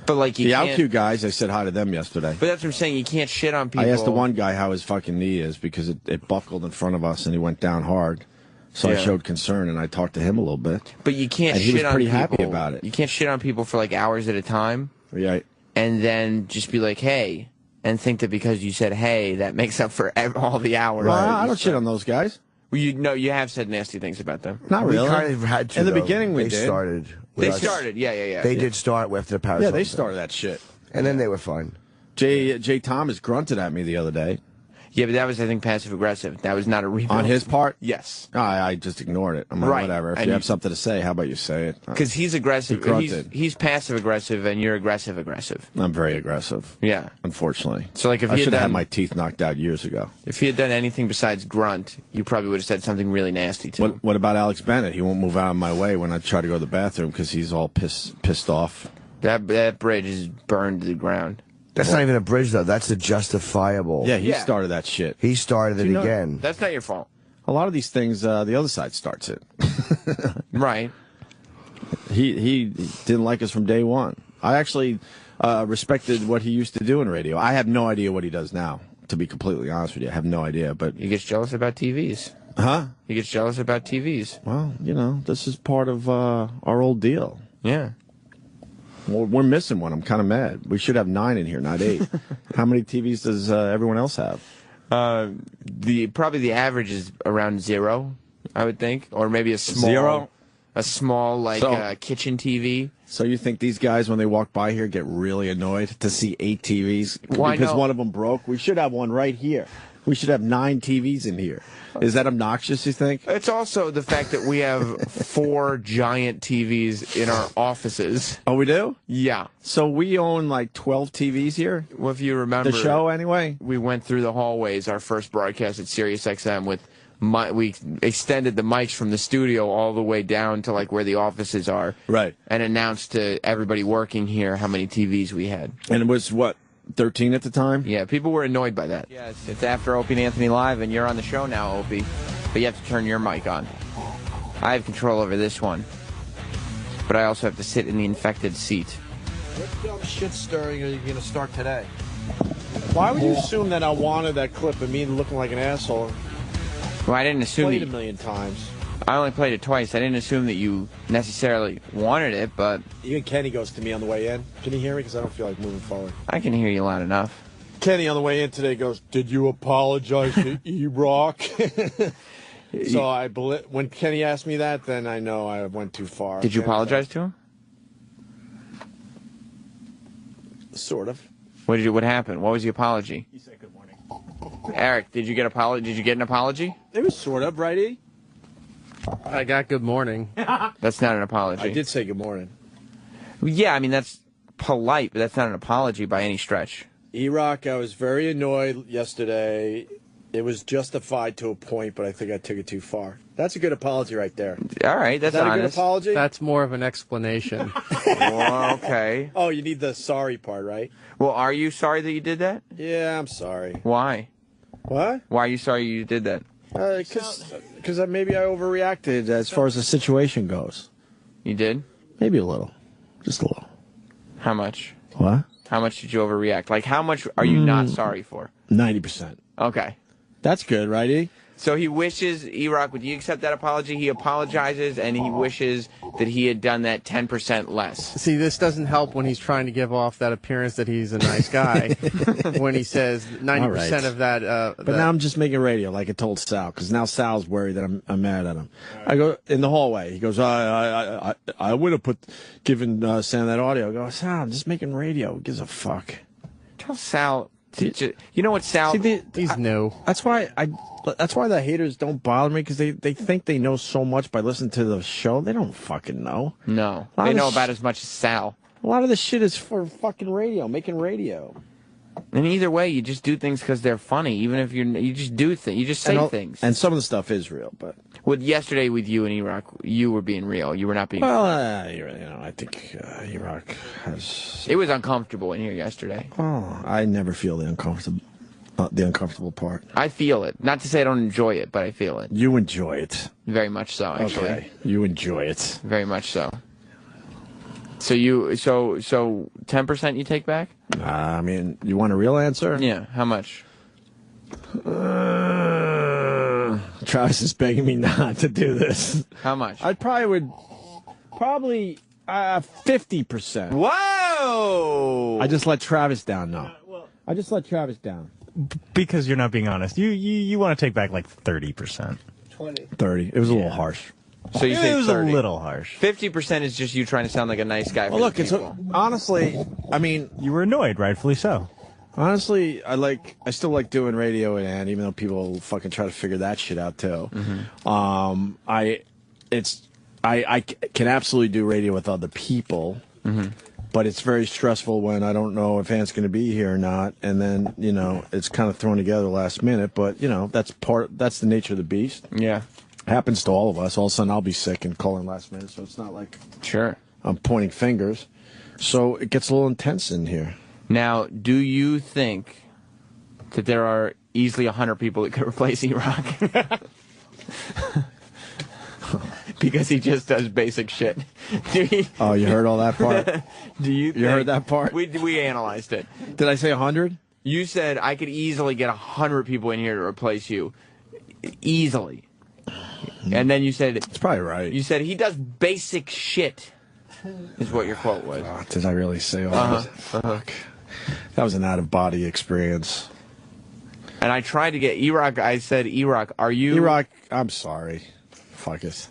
But like
the OutQ guys, I said hi to them yesterday.
But that's what I'm saying. You can't shit on people.
I asked the one guy how his fucking knee is because it buckled in front of us and he went down hard. So I showed concern and I talked to him a little bit.
But you can't
and
shit on
he was pretty
people.
happy about it.
You can't shit on people for like hours at a time.
Yeah.
And then just be like, hey, and think that because you said hey, that makes up for all the hours.
Well, I don't shit on those guys.
Well, you have said nasty things about them.
Not really.
We kind of had to.
In the
though.
beginning, we did.
They started, yeah.
They did start after the Paris.
Yeah, they started that shit.
And then they were fine.
Jay Thomas grunted at me the other day.
Yeah, but that was, I think, passive-aggressive. That was not a rebuild.
On his part?
Yes.
I just ignored it. I'm like,
Right.
whatever. If
And
you have something to say, how about you say it?
Because he's aggressive.
He grunted.
He's passive-aggressive, and you're aggressive-aggressive.
I'm very aggressive.
Yeah.
Unfortunately.
So, like, if
I
he
should have had
done-
my teeth knocked out years ago.
If he had done anything besides grunt, you probably would have said something really nasty to him.
What about Alex Bennett? He won't move out of my way when I try to go to the bathroom because he's all pissed off.
That bridge is burned to the ground.
That's not even a bridge, though. That's a justifiable.
Yeah, he started that shit.
He started it again.
That's not your fault.
A lot of these things, the other side starts it.
Right.
He didn't like us from day one. I actually respected what he used to do in radio. I have no idea what he does now, to be completely honest with you. I have no idea. But
He gets jealous about TVs.
Huh?
He gets jealous about TVs.
Well, you know, this is part of our old deal.
Yeah.
Well, we're missing one. I'm kind of mad. We should have 9 in here, not 8. How many TVs does everyone else have?
Probably the average is around 0, I would think, or maybe a small
0?
a small kitchen TV.
So you think these guys, when they walk by here, get really annoyed to see 8 TVs
Why
because
no?
one of them broke? We should have one right here. We should have 9 TVs in here. Is that obnoxious, you think?
It's also the fact that we have 4 giant TVs in our offices.
Oh, we do?
Yeah.
So we own like 12 TVs here?
Well, if you remember...
The show, anyway?
We went through the hallways, our first broadcast at SiriusXM, with... we extended the mics from the studio all the way down to like where the offices are.
Right.
And announced to everybody working here how many TVs we had.
And it was, what, 13 at the time?
Yeah, people were annoyed by that. Yeah, it's after Opie and Anthony Live, and you're on the show now, Opie. But you have to turn your mic on. I have control over this one. But I also have to sit in the infected seat.
What dumb shit stirring are you going to start today?
Why would you assume that I wanted that clip of me looking like an asshole?
Well, I didn't assume
Played
that...
a million times.
I only played it twice. I didn't assume that you necessarily wanted it, but
Even Kenny goes to me on the way in. Can you hear me? Because I don't feel like moving forward.
I can hear you loud enough.
Kenny on the way in today goes, "Did you apologize to Erock?" So when Kenny asked me that, then I know I went too far.
Did you apologize to him?
Sort of.
What happened? What was the apology?
He said good morning.
Eric, did you get an apology?
It was sort of, right, E?
I got good morning.
That's not an apology.
I did say good morning.
Yeah, I mean, that's polite, but that's not an apology by any stretch.
Erock, I was very annoyed yesterday. It was justified to a point, but I think I took it too far. That's a good apology right there.
All right, that's
Is that
honest.
a good apology?
That's more of an explanation.
Well, okay.
Oh, you need the sorry part, right?
Well, are you sorry that you did that?
Yeah, I'm sorry.
Why?
What?
Why are you sorry you did that?
Because maybe I overreacted as far as the situation goes.
You did?
Maybe a little. Just a little.
How much?
What?
How much did you overreact? Like, how much are you not sorry for?
90%.
Okay.
That's good, right, E?
So he wishes, Erock, would you accept that apology? He apologizes, and he wishes that he had done that 10% less.
See, this doesn't help when he's trying to give off that appearance that he's a nice guy. When he says 90% of that.
But now I'm just making radio, like I told Sal, because now Sal's worried that I'm mad at him. I go in the hallway. He goes, I would have given Sam that audio. I go, Sal, I'm just making radio. Who gives a fuck?
Tell Sal. You know what, Sal?
He's new.
That's why the haters don't bother me, because they think they know so much by listening to the show. They don't fucking know.
No, they know about as much as Sal.
A lot of the shit is for fucking radio, making radio.
And either way, you just do things because they're funny. Even if you just do things, you just say things.
And some of the stuff is real, but
yesterday with you and Erock, you were being real. You were not being.
Well, I think Erock has.
It was uncomfortable in here yesterday.
Oh, I never feel the uncomfortable part.
I feel it. Not to say I don't enjoy it, but I feel it.
You enjoy it.
Very much so, actually.
Okay. You enjoy it.
Very much so. So 10% you take back?
I mean, you want a real answer?
Yeah. How much?
Travis is begging me not to do this.
How much?
I probably 50%.
Whoa!
I just let Travis down now. I just let Travis down.
Because you're not being honest. You want to take back like 30%.
30. It was a little harsh.
So you think
it was
30.
a little harsh.
50% is just you trying to sound like a nice guy.
Well, look, it's honestly, I mean,
you were annoyed, rightfully so.
Honestly, I still like doing radio, and even though people fucking try to figure that shit out too, I can absolutely do radio with other people, but it's very stressful when I don't know if Ant's going to be here or not, and then it's kind of thrown together last minute. But that's the nature of the beast.
Yeah.
Happens to all of us. All of a sudden, I'll be sick and calling last minute, so it's not like I'm pointing fingers. So it gets a little intense in here.
Now, do you think that there are easily 100 people that could replace Erock? Because he just does basic shit.
Oh, you heard all that part?
You
heard that part?
We analyzed it.
Did I say 100?
You said I could easily get 100 people in here to replace you. Easily. And then you said...
It's probably right.
You said he does basic shit, is what your quote was.
Oh, did I really say all that? Fuck. That was an out-of-body experience.
And I tried to get Erock. I said, Erock, are you...
Erock, I'm sorry. Fuck it.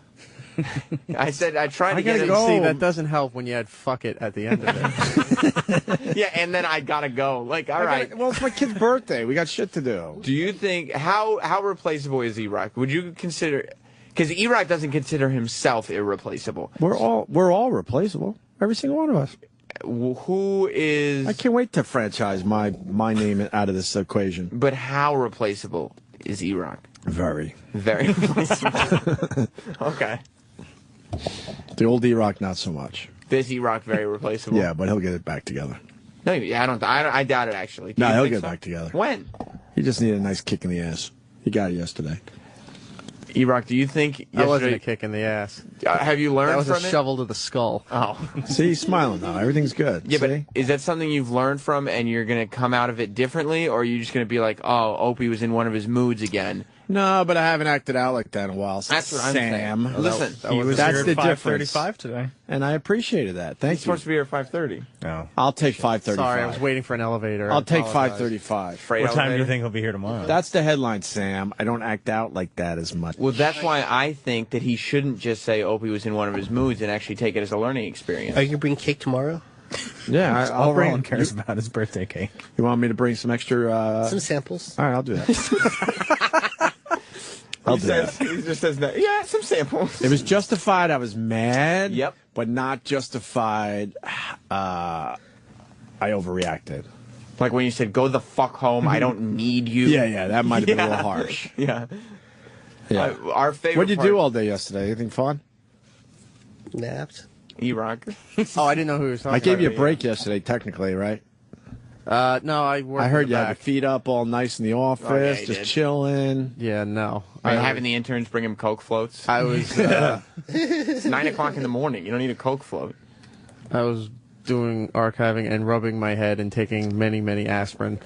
I tried to get him...
See, that doesn't help when you add fuck it at the end of it.
Yeah, and then I gotta go. Like, all right.
Well, it's my kid's birthday. We got shit to do.
Do you think... How replaceable is Erock? Would you consider... Because Erock doesn't consider himself irreplaceable.
We're all replaceable. Every single one of us.
Who is...
I can't wait to franchise my name out of this equation.
But how replaceable is Erock?
Very.
Very replaceable. Okay.
The old Erock, not so much.
This Erock, very replaceable.
Yeah, but he'll get it back together.
No, I doubt it, actually.
No, he'll get it back together.
When?
He just needed a nice kick in the ass. He got it yesterday.
Erock, do you think yesterday...
That wasn't a kick in the ass.
Have you learned from it?
That was a shovel to the skull.
Oh.
See, he's smiling now. Everything's good.
Yeah,
See?
but is that something you've learned from and you're going to come out of it differently? Or are you just going to be like, oh, Opie was in one of his moods again,
No, but I haven't acted out like that in a while.
That's what I'm
Sam.
saying. Listen,
That's the difference.
5:35 today.
And I appreciated that. Thank
he's
you.
supposed to be here at 5:30.
No.
I'll take 5:35.
Sorry, I was waiting for an elevator.
I'll take
Apologize.
5:35.
What time do you think he'll be here tomorrow?
That's the headline, Sam. I don't act out like that as much.
Well, that's why I think that he shouldn't just say Opie was in one of his moods and actually take it as a learning experience.
Are you gonna bring cake tomorrow?
Yeah,
all Roland cares about is birthday cake.
You want me to bring some extra?
Some samples.
All right, I'll do that. I'll do that.
He just says that. Yeah, some samples.
It was justified. I was mad.
Yep.
But not justified. I overreacted.
Like when you said, "Go the fuck home. I don't need you."
Yeah, that might have been a little harsh.
Yeah.
Yeah.
Our favorite.
What'd you
part-
do all day yesterday? Anything fun?
Napped.
Erock.
Oh, I didn't know who he was talking
I gave you a
about.
break yesterday, technically, right?
No, I worked.
I heard
in
you
the
had your
back.
feet up all nice in the office,
you
just
did.
chilling.
Yeah, no.
Are you having the interns bring him Coke floats?
I was.
It's 9 o'clock in the morning. You don't need a Coke float.
I was doing archiving and rubbing my head and taking many, many aspirin.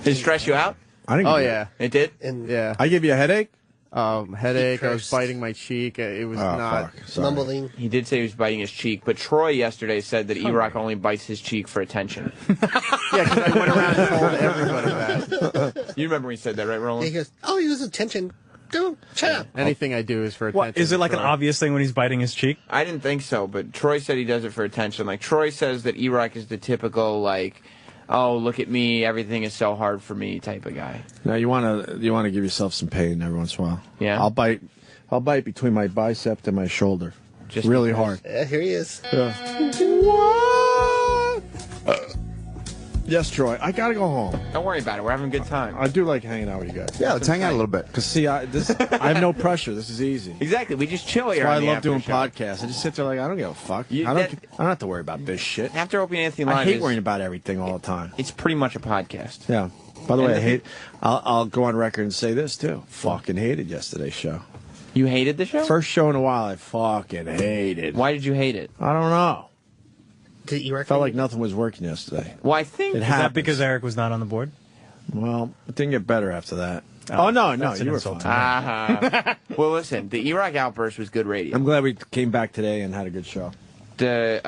Did it stress you out?
I didn't.
Oh
give you-
yeah,
It did.
And
yeah.
I gave you a headache.
Headache. I was
cursed.
biting my cheek. It was
Oh
not.
fuck! Sorry.
mumbling.
He did say he was biting his cheek, but Troy yesterday said that Erock only bites his cheek for attention.
Yeah, because I went around and told everybody that.
You remember when he said that, right,
And he
Roland?
goes, "Oh, he was attention. Don't shut up."
Anything I do is for attention.
What, is it like an
Troy.
obvious thing when he's biting his cheek?
I didn't think so, but Troy said he does it for attention. Like, Troy says that Erock is the typical, like, oh, look at me, everything is so hard for me type of guy.
Now you want to give yourself some pain every once in a while.
Yeah.
I'll bite between my bicep and my shoulder.
Just
really
because-
hard.
Yeah, here he is.
Yes, Troy. I gotta go home.
Don't worry about it. We're having a good time.
I do like hanging out with you guys.
Yeah, let's hang out a little bit.
Cause see, I have no pressure. This is easy.
Exactly. We just chill here.
That's why I
on the
love doing
after show.
podcasts. I just sit there like I don't give a fuck.
You-
I don't.
that-
I don't have to worry about this shit.
After Opie and Anthony
I
Live
hate
is-
worrying about everything all the time.
It's pretty much a podcast.
Yeah. By the way, I hate. I'll go on record and say this too. Fucking hated yesterday's show.
You hated the show?
First show in a while. I fucking hated.
Why did you hate it?
I don't know.
Did Erik
Felt like nothing was working yesterday.
Well, I think
It
Is
happens.
that because Erik was not on the board?
Well, it didn't get better after that. Oh, no,
that's an
you were
insult
fine.
Uh-huh. Well, listen, the Erock outburst was good radio.
I'm glad we came back today and had a good show.
The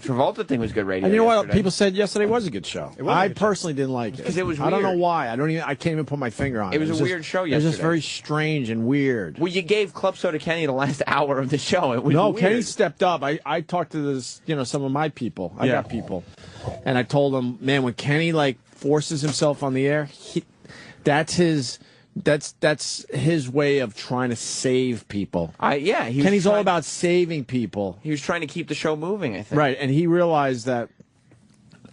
Travolta thing was good radio.
And you know what?
yesterday.
People said yesterday was a good show.
was a
I
good show.
personally didn't like it
'Cause it was
I don't know
weird.
why. I can't even put my finger on it.
It was a
just-
weird show
It was just
yesterday.
very strange and weird.
Well, you gave Club Soda Kenny the last hour of the show. It was
No,
weird.
Kenny stepped up. I talked to this, some of my people. I got people, and I told them, man, when Kenny like forces himself on the air, that's his way of trying to save people.
He was
Kenny's all
trying-
about saving people.
He was trying to keep the show moving, I think.
Right, and he realized that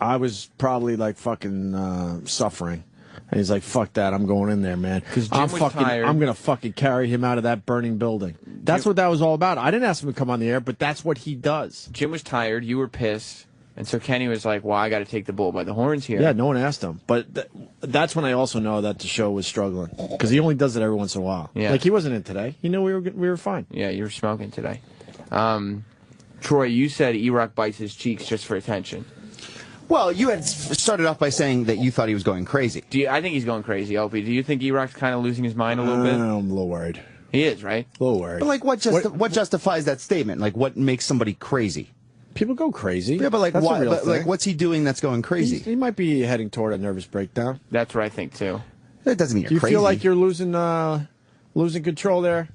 I was probably like fucking suffering. And he's like, fuck that, I'm going in there, man.
'Cause Jim was tired.
I'm going to fucking carry him out of that burning building. That's what that was all about. I didn't ask him to come on the air, but that's what he does.
Jim was tired. You were pissed. And so Kenny was like, well, I got to take the bull by the horns here.
Yeah, no one asked him. But that's when I also know that the show was struggling. Because he only does it every once in a while.
Yeah.
Like, he wasn't in today. He knew we were fine.
Yeah, you were smoking today. Troy, you said Erock bites his cheeks just for attention.
Well, you had started off by saying that you thought he was going crazy.
I think he's going crazy, Opie. Do you think Erock's kind of losing his mind a little bit?
I'm a little worried.
He is, right?
A little worried.
But like, what justifies that statement? Like, what makes somebody crazy?
People go crazy.
Yeah, but like,
That's a
why?
real
But, like,
thing.
what's he doing that's going crazy?
He might be heading toward a nervous breakdown.
That's what I think, too.
That doesn't mean you're
Do you
crazy.
feel like you're losing control there?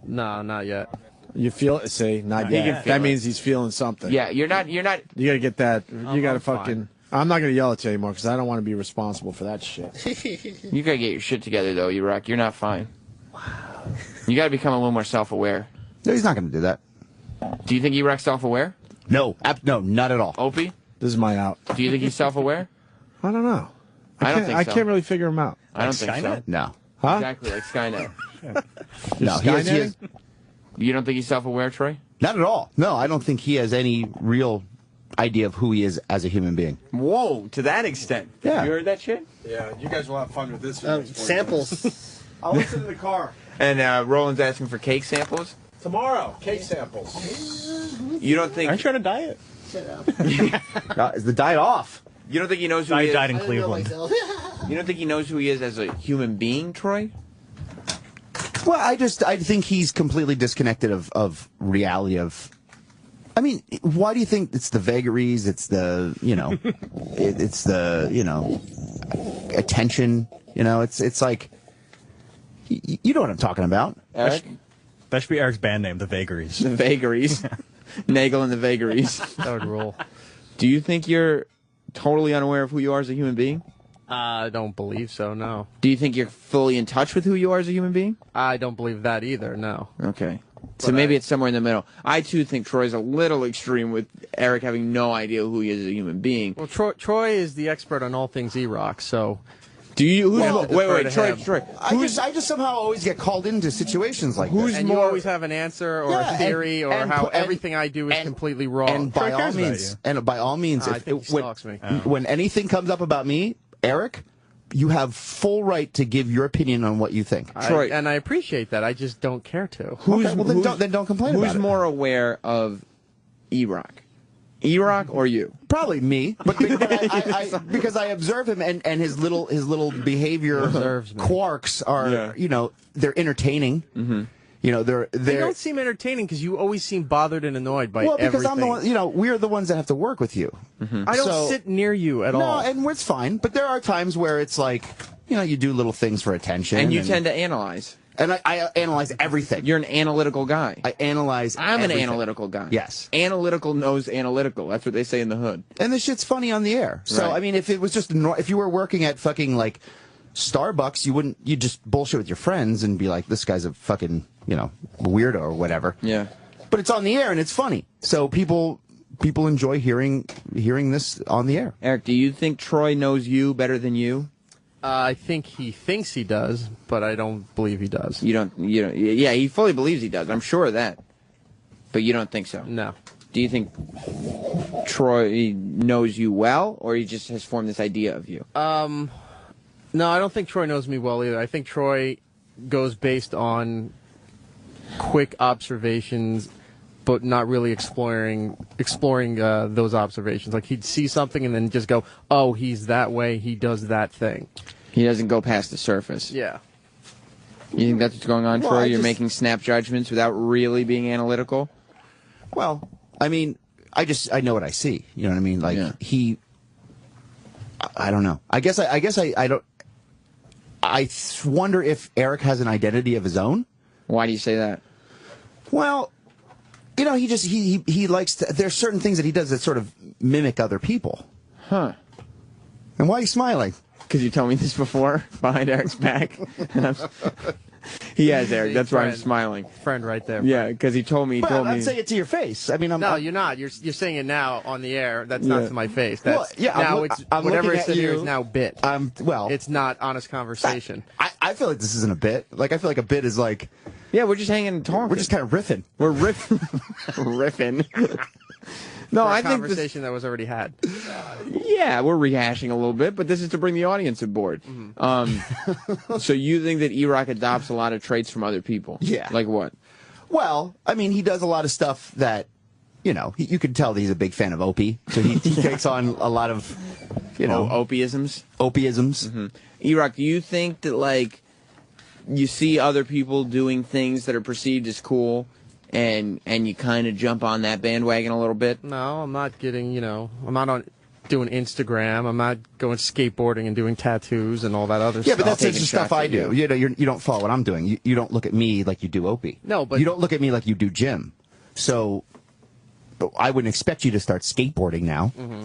No, not yet.
You feel it? See, not
He
yet.
can feel
That
it.
means he's feeling something.
Yeah, you're not.
You got to get that. You got to
I'm fine.
fucking. I'm not going to yell at you anymore because I don't want to be responsible for that shit.
You got to get your shit together, though, Erock. You're not fine. Wow. You got to become a little more self-aware.
No, he's not going to do that.
Do you think Erock's self-aware?
No, no, not at all.
Opie?
This is my out.
Do you think he's self-aware?
I don't know.
I don't think so.
I can't really figure him out.
I don't think so.
No.
Huh?
Exactly, like Skynet.
No, he has,
You don't think he's self-aware, Troy?
not at all. No, I don't think he has any real idea of who he is as a human being.
Whoa, to that extent.
Yeah.
You heard that shit?
Yeah, you guys will have fun with this.
Samples.
I'll listen to the car.
And Roland's asking for cake samples?
Tomorrow, cake samples.
You don't think...
Aren't you on a diet?
Is the diet off?
You don't think he knows who
I
he is?
died in
I didn't know
Cleveland.
myself.
You don't think he knows who he is as a human being, Troy?
Well, I think he's completely disconnected of reality of. I mean, why do you think it's the vagaries? It's the, it's the, attention. It's like, you know what I'm talking about.
Erik?
That should be Eric's band name, the Vagaries.
The Vagaries. Nagel and the Vagaries.
That would rule.
Do you think you're totally unaware of who you are as a human being?
I don't believe so, no.
Do you think you're fully in touch with who you are as a human being?
I don't believe that either, no.
Okay. So maybe it's somewhere in the middle. I, too, think Troy's a little extreme with Erik having no idea who he is as a human being.
Well, Troy is the expert on all things Erock, so...
Do you...
Wait,
Troy.
I just somehow always get called into situations like
Who's
that.
And you always have an answer or a theory or how everything I do is completely wrong.
And by all means, when anything comes up about me, Erik, you have full right to give your opinion on what you think.
Troy,
and I appreciate that. I just don't care to.
Then don't complain about it.
Who's more aware of Erock? Erock or you?
Probably me, but because I observe him and his little behavior quarks are they're entertaining. Mm-hmm. They
don't seem entertaining because you always seem bothered and annoyed by everything.
Well, because I'm the one, we're the ones that have to work with you.
Mm-hmm.
I don't sit near you at all.
No, and it's fine. But there are times where it's like, you do little things for attention.
And you tend to analyze.
And I analyze everything.
You're an analytical guy.
I analyze everything.
an analytical guy.
Yes.
Analytical knows analytical. That's what they say in the hood.
And this shit's funny on the air. So,
right.
I mean, if it was just, if you were working at fucking, like, Starbucks, you'd just bullshit with your friends and be like, this guy's a fucking, weirdo or whatever.
Yeah.
But it's on the air and it's funny. So people enjoy hearing this on the air.
Erik, do you think Troy knows you better than you?
I think he thinks he does, but I don't believe he does.
You don't. Yeah, he fully believes he does. I'm sure of that. But you don't think so?
No.
Do you think Troy knows you well, or he just has formed this idea of you?
No, I don't think Troy knows me well either. I think Troy goes based on quick observations, but not really exploring those observations. Like, he'd see something and then just go, oh, he's that way, he does that thing.
He doesn't go past the surface.
Yeah.
You think that's what's going on, Troy? You're making snap judgments without really being analytical?
Well, I mean, I know what I see. You know what I mean? Like, I don't know. I guess I don't. I wonder if Erik has an identity of his own.
Why do you say that?
Well, he likes to, there's certain things that he does that sort of mimic other people.
Huh.
And why are you smiling?
Because you told me this before, behind Eric's back. He has, Erik. That's why I'm smiling.
Friend right there.
Yeah, because he told me.
I'd say it to your face. I mean,
no, you're not. You're saying it now on the air. That's not to my face. That's, now
I'm
whatever
looking
I
at
said here
you.
is now bit. It's not honest conversation.
I feel like this isn't a bit. Like, I feel like a bit is like.
Yeah, we're just hanging and talking.
We're just kind of riffing.
We're riffing. Riffing. No, I think
conversation that was already had.
Yeah, we're rehashing a little bit, but this is to bring the audience aboard. Mm-hmm. So you think that Erock adopts a lot of traits from other people?
Yeah.
Like what?
Well, I mean, he does a lot of stuff that, you can tell that he's a big fan of Opie. So he takes on a lot of,
Opieisms?
Opieisms.
Mm-hmm. Erock, do you think that, like, you see other people doing things that are perceived as cool, and you kind of jump on that bandwagon a little bit?
No, I'm not getting, I'm not doing Instagram. I'm not going skateboarding and doing tattoos and all that other stuff.
Yeah, but that's the stuff I do. You don't follow what I'm doing. You don't look at me like you do Opie.
No, but
you don't look at me like you do Jim. So I wouldn't expect you to start skateboarding now.
Mm-hmm.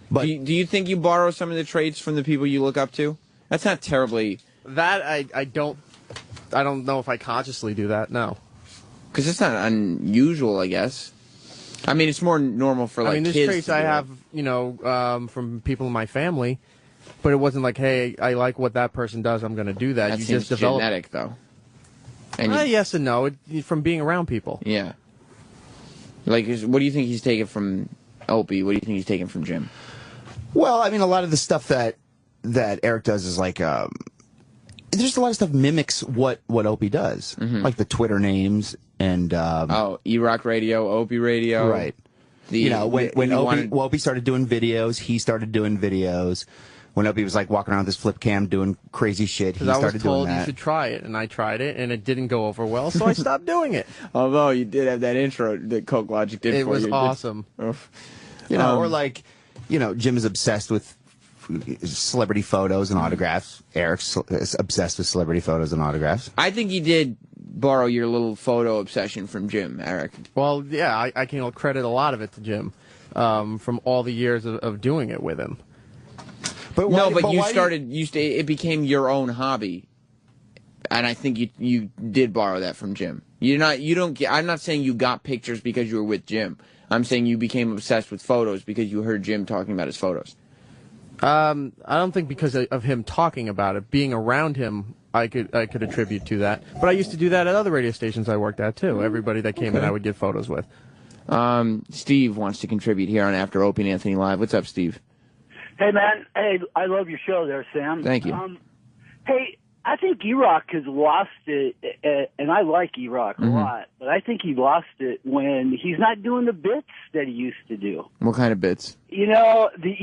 But do you think you borrow some of the traits from the people you look up to? That's not terribly.
That I don't know if I consciously do that. No.
Because it's not unusual, I guess. I mean, it's more normal for, like,
there's
kids
traits
to
I
do
have, from people in my family, but it wasn't like, hey, I like what that person does, I'm going to do that.
That
you
seems
just develop.
genetic, though. And
Yes and no, from being around people.
Yeah. Like, what do you think he's taken from Opie? What do you think he's taken from Jim?
Well, I mean, a lot of the stuff that Erik does is like, there's a lot of stuff mimics what Opie does, like the Twitter names and
Erock Radio, Opie Radio,
right? When Opie started doing videos, he started doing videos. when Opie was like walking around with his flip cam doing crazy shit, he
Because I was
started doing
told you
that.
should try it, and I tried it, and it didn't go over well, so I stopped doing it.
Although you did have that intro that Coke Logic did
It
for
was
you.
awesome.
You know, or like, you know, Jim is obsessed with celebrity photos and autographs. Eric's obsessed with celebrity photos and autographs.
I think you did borrow your little photo obsession from Jim, Erik.
Well, yeah, I can credit a lot of it to Jim from all the years of doing it with him.
But
it became your own hobby, and I think you did borrow that from Jim. I'm not saying you got pictures because you were with Jim. I'm saying you became obsessed with photos because you heard Jim talking about his photos.
I don't think because of him talking about it, being around him, I could attribute to that. But I used to do that at other radio stations I worked at too. Everybody that came in, I would get photos with.
Steve wants to contribute here on After Opie and Anthony Live. What's up, Steve?
Hey, man. Hey, I love your show there, Sam.
Thank you.
Hey, I think Erock has lost it, and I like Erock a lot, but I think he lost it when he's not doing the bits that he used to do.
What kind of bits?
You know, the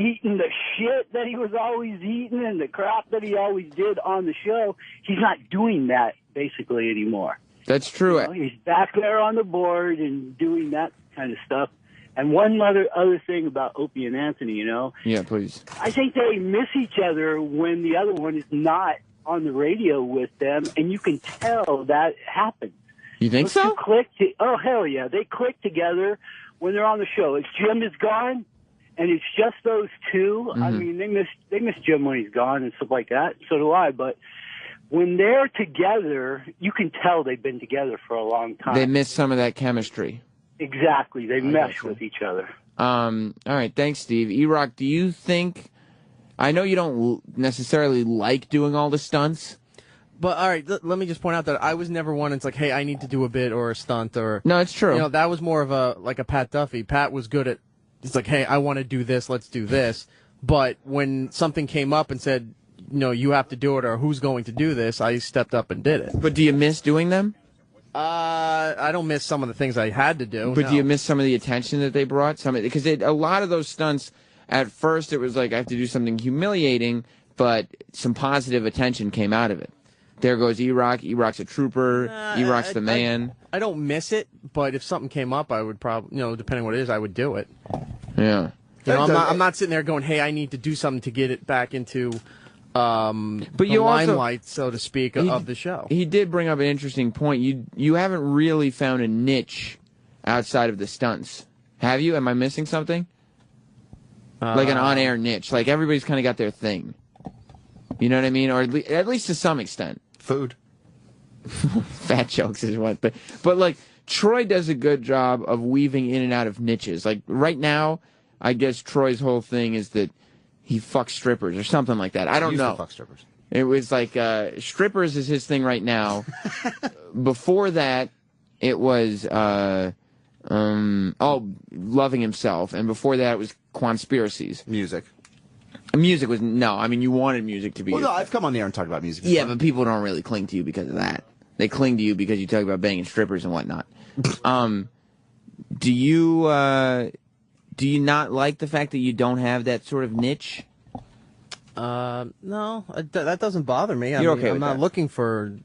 shit that he was always eating and the crap that he always did on the show, he's not doing that basically anymore.
That's true.
You know, he's back there on the board and doing that kind of stuff. And one other thing about Opie and Anthony, you know.
Yeah, please.
I think they miss each other when the other one is not on the radio with them, and you can tell that happens.
You think so?
Oh, hell yeah. They click together when they're on the show. If Jim is gone, and it's just those two, I mean, they miss Jim when he's gone and stuff like that. So do I. But when they're together, you can tell they've been together for a long time.
They miss some of that chemistry.
Exactly. They mesh with each other.
All right. Thanks, Steve. Erock, do you think... I know you don't necessarily like doing all the stunts.
But, all right, let me just point out that I was never one. It's like, hey, I need to do a bit or a stunt or...
No, it's true.
You know, that was more of a Pat Duffy. Pat was good at... It's like, hey, I want to do this, let's do this. But when something came up and said, you know, you have to do it or who's going to do this, I stepped up and did it.
But do you miss doing them?
I don't miss some of the things I had to do.
But do you miss some of the attention that they brought? Because a lot of those stunts, at first it was like I have to do something humiliating, but some positive attention came out of it. There goes Erock. Erock's a trooper. Erock's the man.
I don't miss it, but if something came up, I would probably, you know, depending on what it is, I would do it.
Yeah.
You know, I'm not sitting there going, hey, I need to do something to get it back into
but
the limelight, so to speak, of the show.
He did bring up an interesting point. You haven't really found a niche outside of the stunts, have you? Am I missing something? Like an on-air niche. Like everybody's kind of got their thing. You know what I mean? Or at least to some extent.
Food.
Fat jokes is what. But like Troy does a good job of weaving in and out of niches. Like right now, I guess Troy's whole thing is that he fucks strippers or something like that. I don't know.
Fuck strippers.
It was like strippers is his thing right now. Before that, it was loving himself, and before that, it was conspiracies.
Music.
Music was no. I mean, you wanted music to be.
Well, no, I've come on the air and talked about music.
Yeah, but people don't really cling to you because of that. They cling to you because you talk about banging strippers and whatnot. Do you not like the fact that you don't have that sort of niche?
No, that doesn't bother me.
You're okay with
I'm not
that.
looking for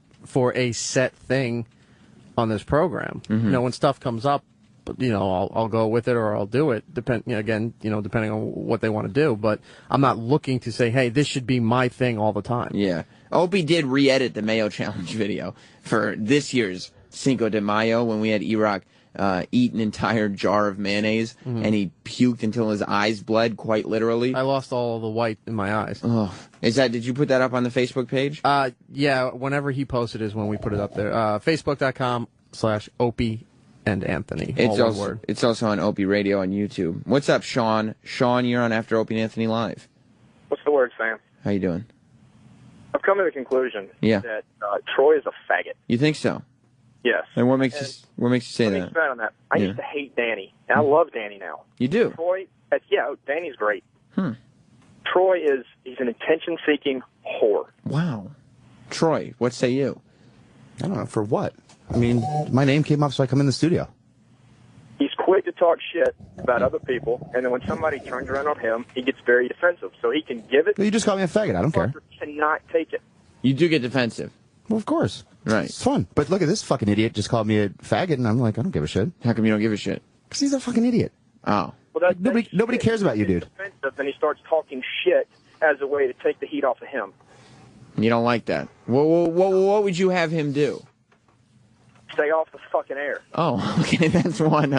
a set thing on this program. You know, when stuff comes up, you know, I'll go with it or I'll do it. Depending on what they want to do. But I'm not looking to say, hey, this should be my thing all the time.
Yeah. Opie did re-edit the Mayo Challenge video for this year's Cinco de Mayo when we had Erock eat an entire jar of mayonnaise and he puked until his eyes bled, quite literally.
I lost all the white in my eyes.
Oh, did you put that up on the Facebook page?
Yeah, whenever he posted is when we put it up there. Facebook.com/Opie and Anthony.
It's also on Opie Radio on YouTube. What's up, Sean? Sean, you're on After Opie and Anthony Live.
What's the word, Sam?
How you doing?
I've come to the conclusion that Troy is a faggot.
You think so?
Yes.
And what makes you say
let me
that?
expand on that. I used to hate Danny, and I love Danny now.
You do?
Troy, Danny's great. Troy he's an attention-seeking whore.
Wow. Troy, what say you?
I don't know, for what? I mean, my name came up, so I come in the studio.
He's quick quick to talk shit about other people, and then when somebody turns around on him, he gets very defensive. So he can give it.
You just call me a faggot. I don't care.
Cannot take it.
You do get defensive.
Well, of course.
Right.
It's fun. But look at this fucking idiot just called me a faggot, and I'm like, I don't give a shit.
How come you don't give a shit?
Because he's a fucking idiot.
Oh.
Well,
nobody cares about you, dude.
Defensive, and he starts talking shit as a way to take the heat off of him.
You don't like that. What would you have him do?
Stay off the fucking air.
Oh, okay, that's one.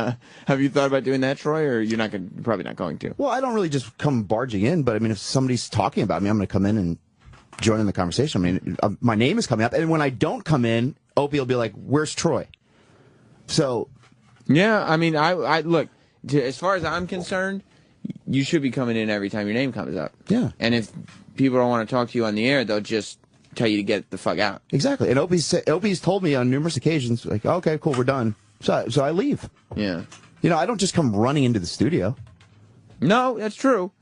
Have you thought about doing that, Troy, or you're probably not going to?
Well, I don't really just come barging in, but I mean, if somebody's talking about me, I'm going to come in and join in the conversation. I mean, my name is coming up, and when I don't come in, Opie will be like, "Where's Troy?" So,
yeah, I mean, I look. As far as I'm concerned, you should be coming in every time your name comes up.
Yeah.
And if people don't want to talk to you on the air, they'll just tell you to get the fuck out.
Exactly. And Opie's told me on numerous occasions, like, okay, cool, we're done. So I leave.
Yeah.
You know, I don't just come running into the studio.
No, that's true.